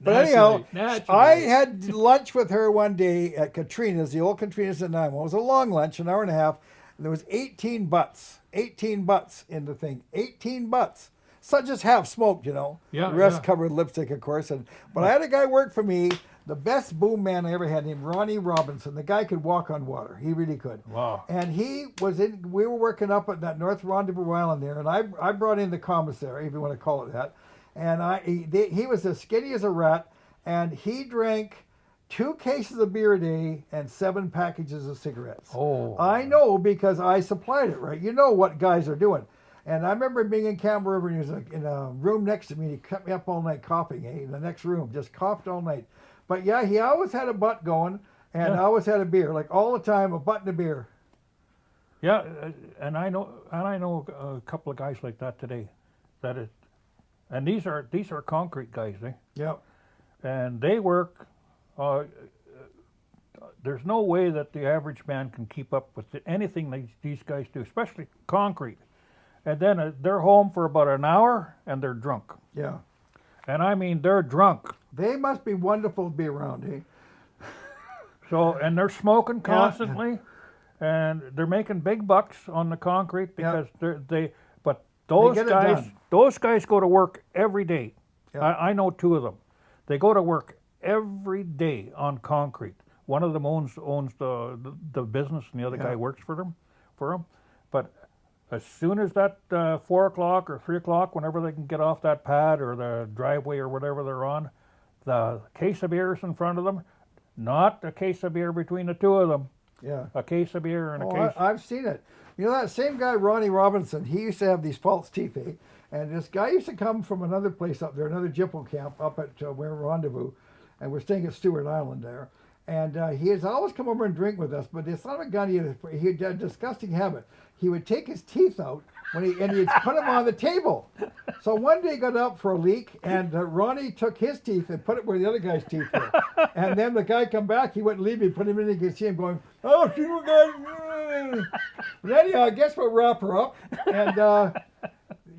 anyhow, Naturally. I had lunch with her one day at Katrina's, the old Katrina's in Nanaimo. It was a long lunch, an hour and a half. And there was 18 butts in the thing. 18 butts. So just half smoked, you know. Yeah, the rest yeah. covered lipstick, of course. But I had a guy work for me, the best boom man I ever had, named Ronnie Robinson. The guy could walk on water. He really could. Wow. And we were working up at that North Rendezvous Island there, and I brought in the commissary, if you want to call it that. And he was as skinny as a rat, and he drank 2 cases of beer a day and 7 packages of cigarettes. Oh. I know because I supplied it, right? You know what guys are doing. And I remember being in Campbell River, and he was in a room next to me, and he kept me up all night coughing, in the next room, just coughed all night. But yeah, he always had a butt going, and Yeah. always had a beer, like all the time, a butt and a beer. Yeah, and I know a couple of guys like that today. And these are concrete guys, eh? Yeah. And they work. There's no way that the average man can keep up with anything these guys do, especially concrete. And then they're home for about an hour and they're drunk. Yeah. And I mean, they're drunk. They must be wonderful to be around, eh? So, and they're smoking constantly, and they're making big bucks on the concrete because but those get it guys, done. those guys go to work every day. Yeah. I know 2 of them. They go to work every day on concrete. One of them owns the business, and the other guy works for them. But as soon as that 4 o'clock or 3 o'clock, whenever they can get off that pad or the driveway or whatever they're on, the case of beer is in front of them. Not a case of beer between the 2 of them. Yeah. A case of beer and a Oh, case. I've seen it. You know, that same guy, Ronnie Robinson, he used to have these false teeth, eh? And this guy used to come from another place up there, another Jippo camp up at where Rendezvous, and we're staying at Stewart Island there. And he has always come over and drink with us, but the son of a gun, he had a disgusting habit. He would take his teeth out and he'd put them on the table. So one day he got up for a leak, and Ronnie took his teeth and put it where the other guy's teeth were. And then the guy come back, he wouldn't leave me, put him in, and you could see him going, oh, see what guys. But anyhow, I guess we'll wrap her up. And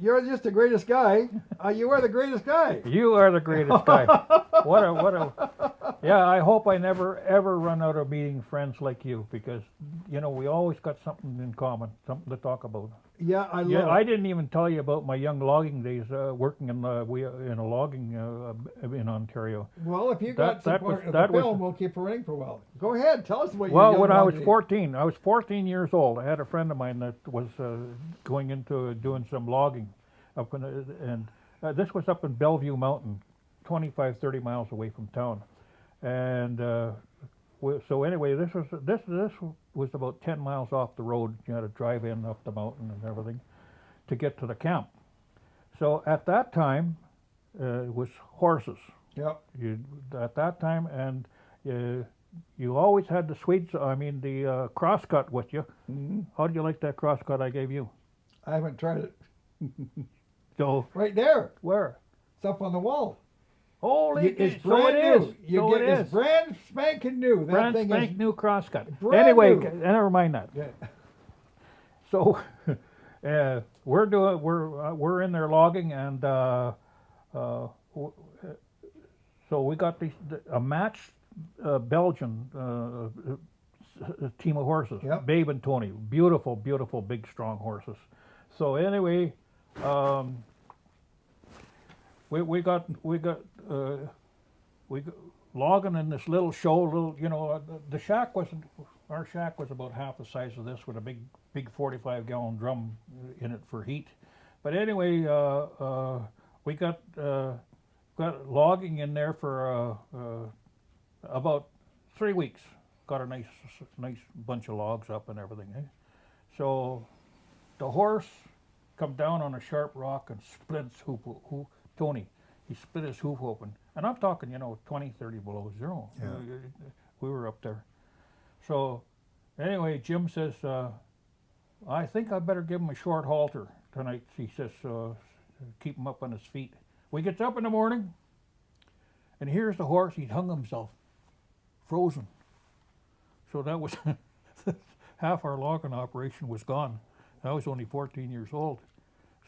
you're just the greatest guy. You are the greatest guy. You are the greatest guy. What a Yeah, I hope I never ever run out of meeting friends like you because we always got something in common, something to talk about. Yeah, I love Yeah, it. I didn't even tell you about my young logging days working in in a logging in Ontario. Well, if you That- got that support was- of the that was- film, we'll keep it running for a while. Go ahead, tell us what Well, your when young I was longevity- 14, I was 14 years old. I had a friend of mine that was going into doing some logging up in this was up in Bellevue Mountain, 25, 30 miles away from town. And so anyway, this was about 10 miles off the road. You had to drive in up the mountain and everything to get to the camp. So at that time, it was horses. Yep. At that time, and you always had the the crosscut with you. Hmm. How do you like that crosscut I gave you? I haven't tried it. So Right there. where? It's up on the wall. Holy, It's so brand it new. is. You So get it this is. brand spanking new. That Brand thing spank is. new crosscut. brand Anyway, new. never mind that. Yeah. So we're in there logging, and so we got a matched Belgian team of horses, Yep. Babe and Tony, beautiful, beautiful, big, strong horses. So anyway, we got logging in this little show. The shack wasn't. Our shack was about half the size of this, with a big 45-gallon drum in it for heat. But anyway, we got logging in there for about 3 weeks. Got a nice bunch of logs up and everything. So the horse come down on a sharp rock and split his hoof. Tony, he split his hoof open. And I'm talking, 20, 30 below zero. Yeah. We were up there. So anyway, Jim says, I think I better give him a short halter tonight. He says, keep him up on his feet. We gets up in the morning, and here's the horse. He'd hung himself, frozen. So that was half our logging operation was gone. I was only 14 years old.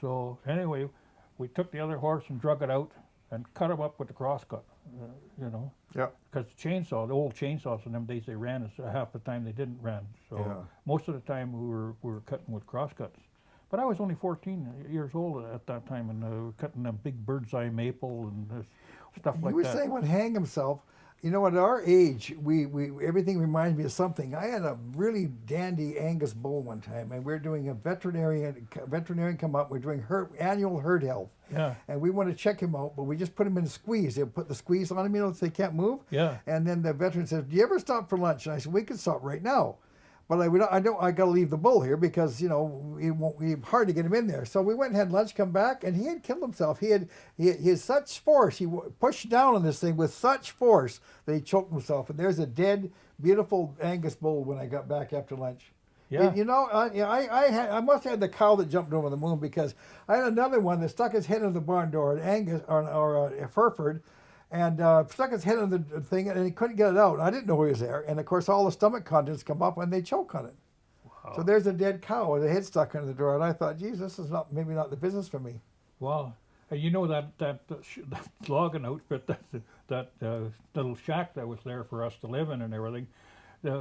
So anyway, we took the other horse and drug it out and cut him up with the crosscut, Yeah. because the old chainsaws in them days, they ran half the time they didn't run. So Yeah. most of the time we were cutting with crosscuts. But I was only 14 years old at that time, and cutting them big bird's eye maple and stuff like You were that. saying when hang himself. At our age, we everything reminds me of something. I had a really dandy Angus bull one time, and we're doing a veterinarian come up. We're doing annual herd health, Yeah, and we want to check him out, but we just put him in a squeeze. They put the squeeze on him, so they can't move. yeah. And then the veteran says, "Do you ever stop for lunch?" And I said, "We can stop right now." But I got to leave the bull here because it won't be hard to get him in there. So we went and had lunch, come back, and he had killed himself. He had such force. He pushed down on this thing with such force that he choked himself. And there's a dead, beautiful Angus bull when I got back after lunch. Yeah. I must have had the cow that jumped over the moon, because I had another one that stuck his head in the barn door, an Angus or a Hereford, and stuck his head in the thing, and he couldn't get it out. I didn't know he was there, and of course all the stomach contents come up and they choke on it. Wow. So there's a dead cow with a head stuck under the door, and I thought, geez, this is maybe not the business for me. Wow. That logging outfit, that little shack that was there for us to live in and everything.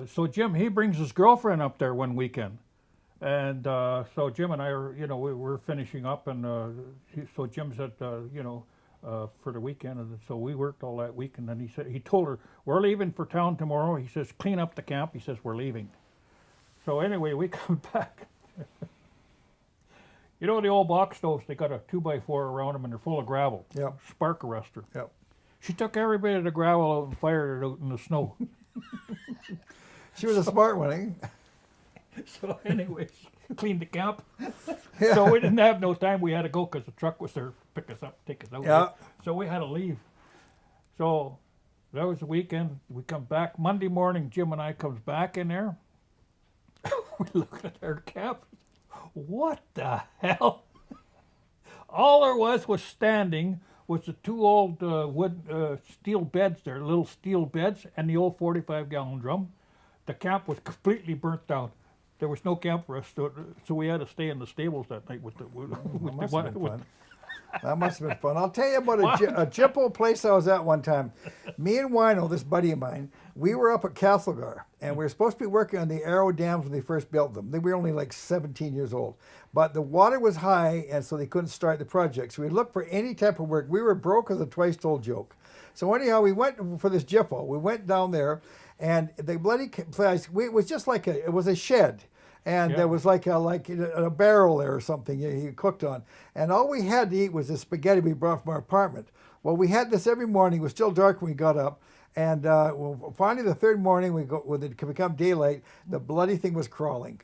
So Jim, he brings his girlfriend up there one weekend, and so Jim and I are, we were finishing up, and so Jim said, for the weekend, and so we worked all that week, and then he told her, we're leaving for town tomorrow. He says, clean up the camp. He says, we're leaving. So anyway, we come back. The old box stoves, they got a 2x4 around them, and they're full of gravel. Yep. Spark arrestor. Yep. She took every bit of the gravel out and fired it out in the snow. She was a smart one, eh? So anyway, cleaned the camp. Yeah. So we didn't have no time. We had to go because the truck was there to pick us up, take us out. Yeah. So we had to leave. So that was the weekend. We come back. Monday morning, Jim and I comes back in there. We look at our camp. What the hell? All there was standing was the two old wood steel beds there, little steel beds, and the old 45-gallon drum. The camp was completely burnt down. There was no camp for us, so we had to stay in the stables that night with the That must have been fun. That must have been fun. I'll tell you about a Jippo place I was at one time. Me and Wino, this buddy of mine, we were up at Castlegar, and we were supposed to be working on the Arrow dams when they first built them. They were only like 17 years old. But the water was high, and so they couldn't start the project. So we looked for any type of work. We were broke as a twice-told joke. So anyhow, we went for this Jippo. We went down there, and the bloody place, it was just like it was a shed. And there was like a barrel there or something he cooked on. And all we had to eat was the spaghetti we brought from our apartment. Well, we had this every morning. It was still dark when we got up. And finally, the third morning, when it could become daylight, the bloody thing was crawling.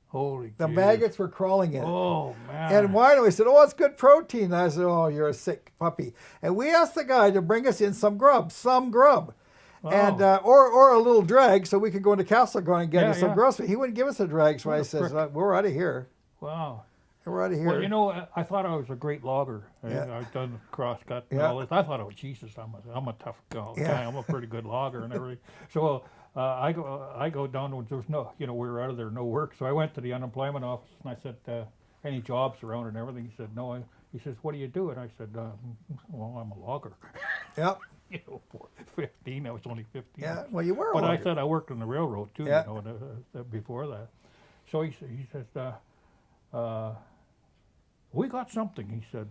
Holy The Jesus. maggots were crawling in it. Oh, man. And Wino said, "Oh, it's good protein." And I said, "Oh, you're a sick puppy." And we asked the guy to bring us in some grub. And or a little drag so we could go into Castlegar and get us some groceries. He wouldn't give us a drag, so I said, "We're out of here. Wow. We're out of here." Well, you know, I thought I was a great logger. Yeah. I've done crosscut and all this. I thought, oh, Jesus, I'm a tough guy. Yeah. I'm a pretty good logger and everything. So I go down when there's no, we were out of there, no work. So I went to the unemployment office and I said, any jobs around and everything? He said, no. He says, what do you do? And I said, well, I'm a logger. Yep. For 15, I was only 15. Yeah. Well, you were. But I said I worked on the railroad too, Yeah. before that. So he says, we got something. He said,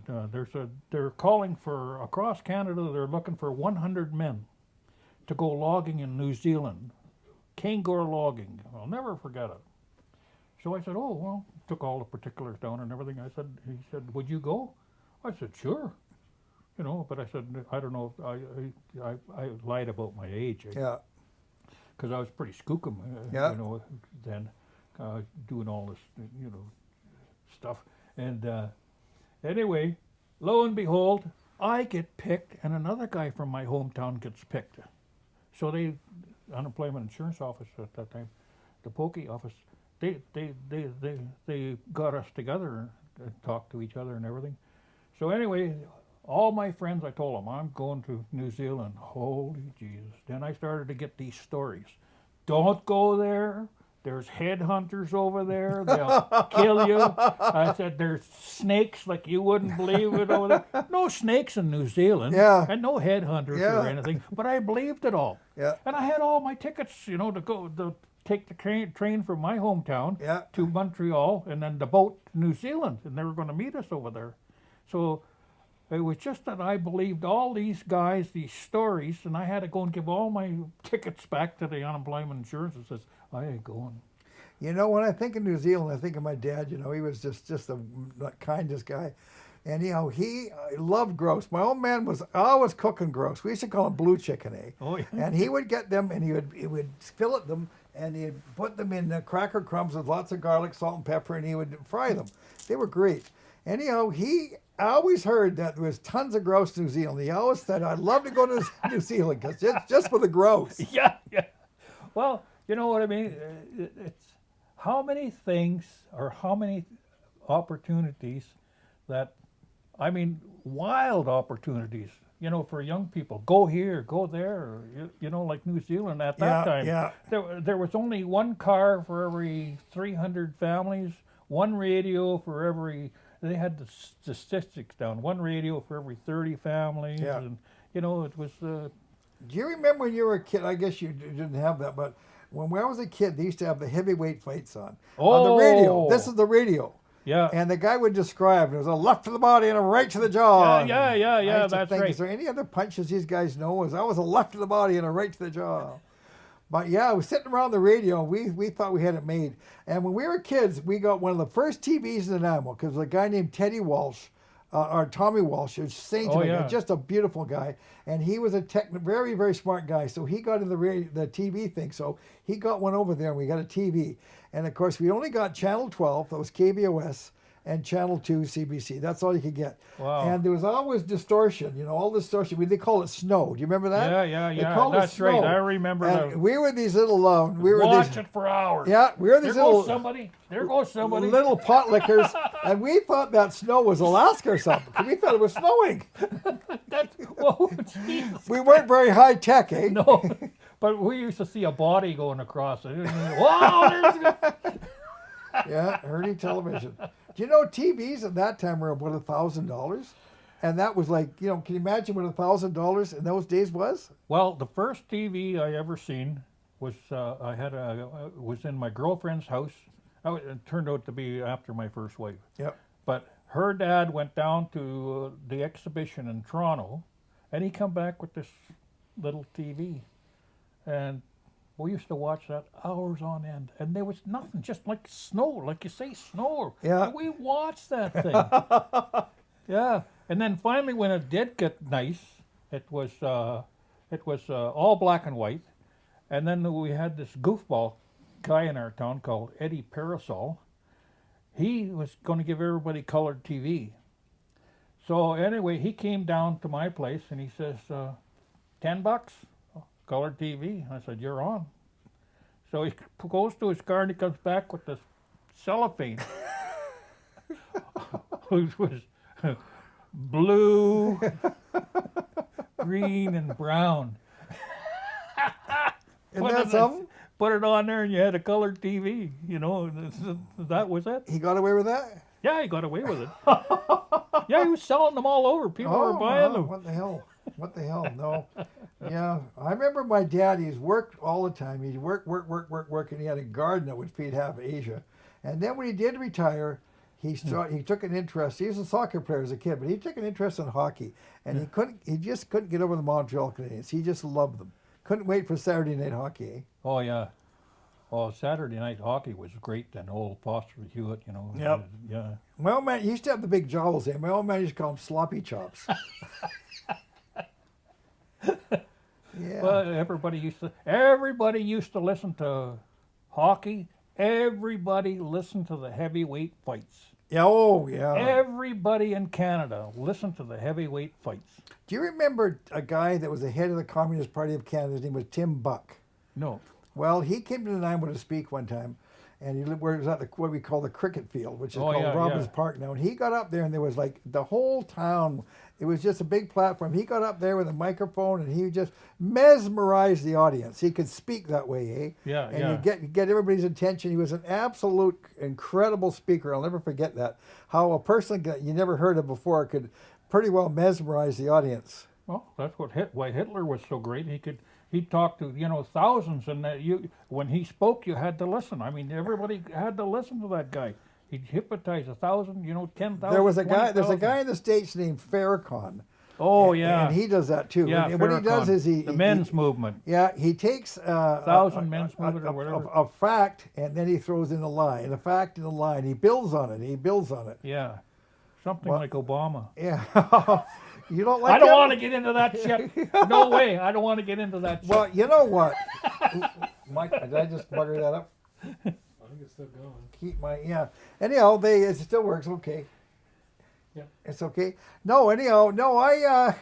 they're calling for across Canada. They're looking for 100 men to go logging in New Zealand, Kangor logging. I'll never forget it. So I said, oh well. Took all the particulars down and everything. He said, would you go? I said, sure. But I said, I don't know. I lied about my age. Yeah. Because I was pretty skookum, then doing all this, stuff. And anyway, lo and behold, I get picked, and another guy from my hometown gets picked. So the unemployment insurance office at that time, the Pokey office, they got us together and talked to each other and everything. So anyway, all my friends, I told them, I'm going to New Zealand. Holy Jesus. Then I started to get these stories. Don't go there. There's headhunters over there. They'll kill you. I said, there's snakes like you wouldn't believe it over there. No snakes in New Zealand. Yeah. And no headhunters or anything. But I believed it all. Yeah. And I had all my tickets, to go to take the train from my hometown to Montreal and then the boat to New Zealand. And they were going to meet us over there. So it was just that I believed all these guys, these stories, and I had to go and give all my tickets back to the unemployment insurance and says, I ain't going. When I think of New Zealand, I think of my dad. He was just the kindest guy. And, he loved grouse. My old man was always cooking grouse. We used to call him blue chicken, eh? Oh, yeah. And he would get them, and he would fillet them, and he'd put them in cracker crumbs with lots of garlic, salt, and pepper, and he would fry them. They were great. Anyhow, I always heard that there was tons of grouse in New Zealand. He always said, I'd love to go to New Zealand because just for the grouse. Yeah. Well, you know what I mean? It's how many things or how many opportunities wild opportunities, for young people. Go here, go there, like New Zealand at that time. Yeah. There was only one car for every 300 families, one radio for every... They had the statistics down. One radio for every 30 families. Yeah. And, it was... Do you remember when you were a kid? I guess you didn't have that, but when I was a kid, they used to have the heavyweight fight on the radio. This is the radio. Yeah. And the guy would describe, there was a left to the body and a right to the jaw. Yeah, that's right. Is there any other punches these guys know? Is always a left to the body and a right to the jaw. But I was sitting around the radio, and we thought we had it made. And when we were kids, we got one of the first TVs in an animal, because a guy named Teddy Walsh, or Tommy Walsh, who's just a beautiful guy. And he was a very, very smart guy. So he got in the TV thing. So he got one over there, and we got a TV. And, of course, we only got Channel 12, that was KBOS, and Channel 2 CBC. That's all you could get. Wow. And there was always distortion, all distortion. They call it snow. Do you remember that? Yeah. That's right. I remember that. We were these little watch it for hours. Yeah, we were these little... There goes somebody. Little pot lickers. And we thought that snow was Alaska or something, because we thought it was snowing. We weren't very high tech, eh? No, but we used to see a body going across it. Wow, Yeah, Ernie television. Do you know TVs at that time were about $1,000? And that was like, you know, can you imagine what $1,000 in those days was? Well, the first TV I ever seen was was in my girlfriend's house. It turned out to be after my first wife. Yep. But her dad went down to the exhibition in Toronto, and he come back with this little TV, and we used to watch that hours on end, and there was nothing, just like snow, like you say, snow. Yeah. And we watched that thing. Yeah, and then finally, when it did get nice, it was all black and white, and then we had this goofball guy in our town called Eddie Parasol. He was going to give everybody colored TV. So anyway, he came down to my place and he says, $10, colored TV. I said, you're on. So he goes to his car and he comes back with this cellophane, which was blue, green, and brown. Isn't that something? Put it on there and you had a colored TV, you know, that was it. He got away with that? Yeah, he got away with it. Yeah, he was selling them all over. People were buying them. What the hell? What the hell? No. Yeah, I remember my dad, he's worked all the time. He'd work, and he had a garden that would feed half Asia. And then when he did retire, he took an interest. He was a soccer player as a kid, but he took an interest in hockey. And he just couldn't get over the Montreal Canadiens. He just loved them. Couldn't wait for Saturday night hockey, eh? Oh, yeah. Oh, Saturday night hockey was great then. Old Foster Hewitt, you know. Yep. Yeah. My old man, he used to have the big jowls, eh? My old man used to call them sloppy chops. Yeah. Well, everybody used to listen to hockey. Everybody listened to the heavyweight fights. Yeah, oh, yeah. Everybody in Canada listened to the heavyweight fights. Do you remember a guy that was the head of the Communist Party of Canada? His name was Tim Buck. No. Well, he came to Nanaimo to speak one time, and he was at what we call the cricket field, which is called Robbins Park now. And he got up there, and there was like the whole town. It was just a big platform. He got up there with a microphone, and he just mesmerized the audience. He could speak that way, eh? Yeah, and you get everybody's attention. He was an absolute incredible speaker. I'll never forget that. How a person that you never heard of before could pretty well mesmerize the audience. Well, that's why Hitler was so great. He talked to thousands, and when he spoke, you had to listen. I mean, everybody had to listen to that guy. He hypnotized 1,000, 10,000. There was a guy. There's a guy in the States named Farrakhan. Oh yeah, and he does that too. Yeah, and what he does is the men's movement. Yeah, he takes 1,000 men's movement or whatever. A fact, and then he throws in a lie, and a fact and a lie, and he builds on it. Yeah, something like Obama. Yeah. You don't like I don't want to get into that shit. No way. I don't want to get into that shit. Well, you know what? Mike, did I just butter that up? I think it's still going. Anyhow, it still works. Okay. Yeah. It's okay. No. Anyhow, no. I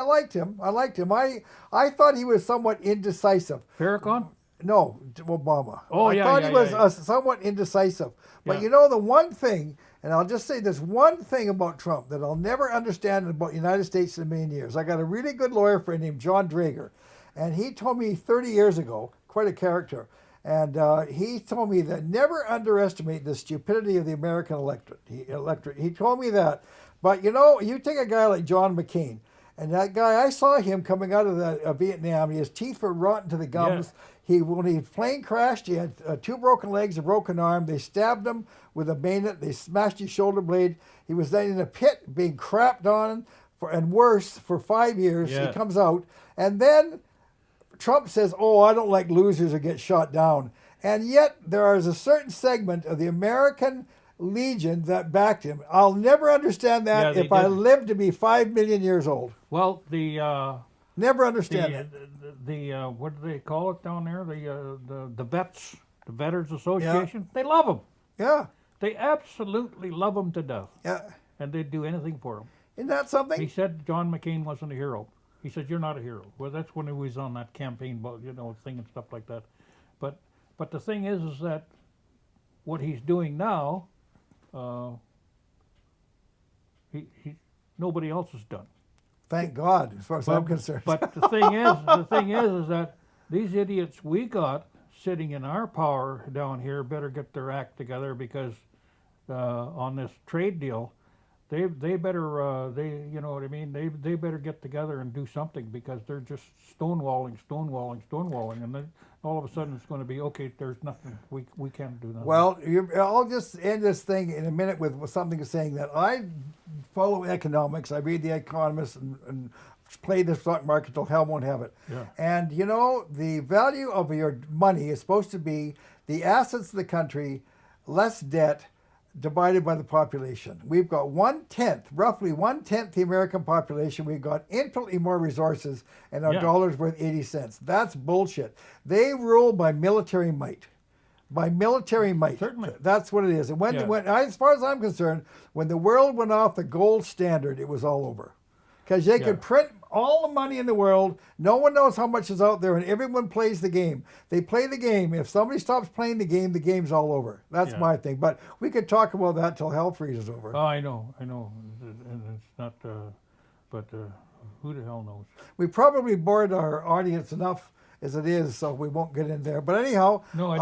liked him. I thought he was somewhat indecisive. Farrakhan? No, Obama. Oh, I yeah, thought yeah, he was yeah. Somewhat indecisive. But Yeah. the one thing, and I'll just say this one thing about Trump that I'll never understand about the United States in a million years. I got a really good lawyer friend named John Drager, and he told me 30 years ago, quite a character, and he told me that never underestimate the stupidity of the American electorate. He told me that. But you take a guy like John McCain, and that guy, I saw him coming out of Vietnam. His teeth were rotten to the gums. Yeah. When his plane crashed, he had 2 broken legs, a broken arm. They stabbed him with a bayonet. They smashed his shoulder blade. He was then in a pit being crapped on and worse for 5 years. Yeah. He comes out, and then Trump says, "Oh, I don't like losers who get shot down." And yet there is a certain segment of the American Legion that backed him. I'll never understand that if I live to be 5 million years old. Well, Never understand it. What do they call it down there? The vets, the Veterans Association. They love him. Yeah. They absolutely love him to death. Yeah. And they'd do anything for him. Isn't that something? He said John McCain wasn't a hero. He said, "You're not a hero." Well, that's when he was on that campaign, thing and stuff like that. But the thing is that what he's doing now, nobody else has done. Thank God, as far as I'm concerned. But the thing is that these idiots we got sitting in our power down here better get their act together, because on this trade deal, they better, you know what I mean? They better get together and do something because they're just stonewalling, and then all of a sudden it's going to be okay. There's nothing we can't do nothing. Well, I'll just end this thing in a minute with something saying that I follow economics. I read The Economist and play the stock market till hell won't have it. Yeah. And you know, the value of your money is supposed to be the assets of the country, less debt, divided by the population. We've got 1/10, roughly 1/10 the American population. We've got infinitely more resources, and our Yeah. dollar's worth 80 cents. That's bullshit. They rule by military might. By military might. Certainly. That's what it is. And Yeah. as far as I'm concerned, when the world went off the gold standard, it was all over. Because they Yeah. could print all the money in the world. No one knows how much is out there, and everyone plays the game. They play the game. If somebody stops playing the game's all over. That's Yeah. my thing. But we could talk about that till hell freezes over. Oh, I know, and it's not. But who the hell knows? We probably bored our audience enough as it is, so we won't get in there. But anyhow, No, I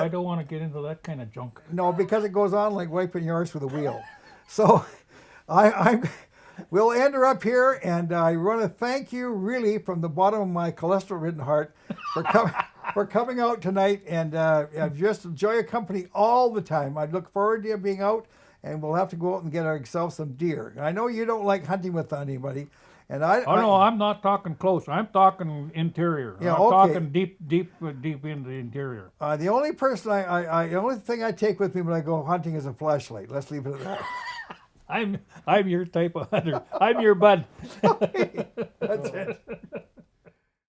don't want to get into that kind of junk. No, because it goes on like wiping your arse with a wheel. So we'll end her up here, and I want to thank you really from the bottom of my cholesterol-ridden heart for coming out tonight, and I've just enjoy your company all the time. I look forward to you being out, and we'll have to go out and get ourselves some deer. I know you don't like hunting with anybody, and I'm not talking close. I'm talking interior. Yeah, I'm okay. talking deep into the interior. The only person the only thing I take with me when I go hunting is a flashlight. Let's leave it at that. I'm your type of hunter. I'm your bud. That's it.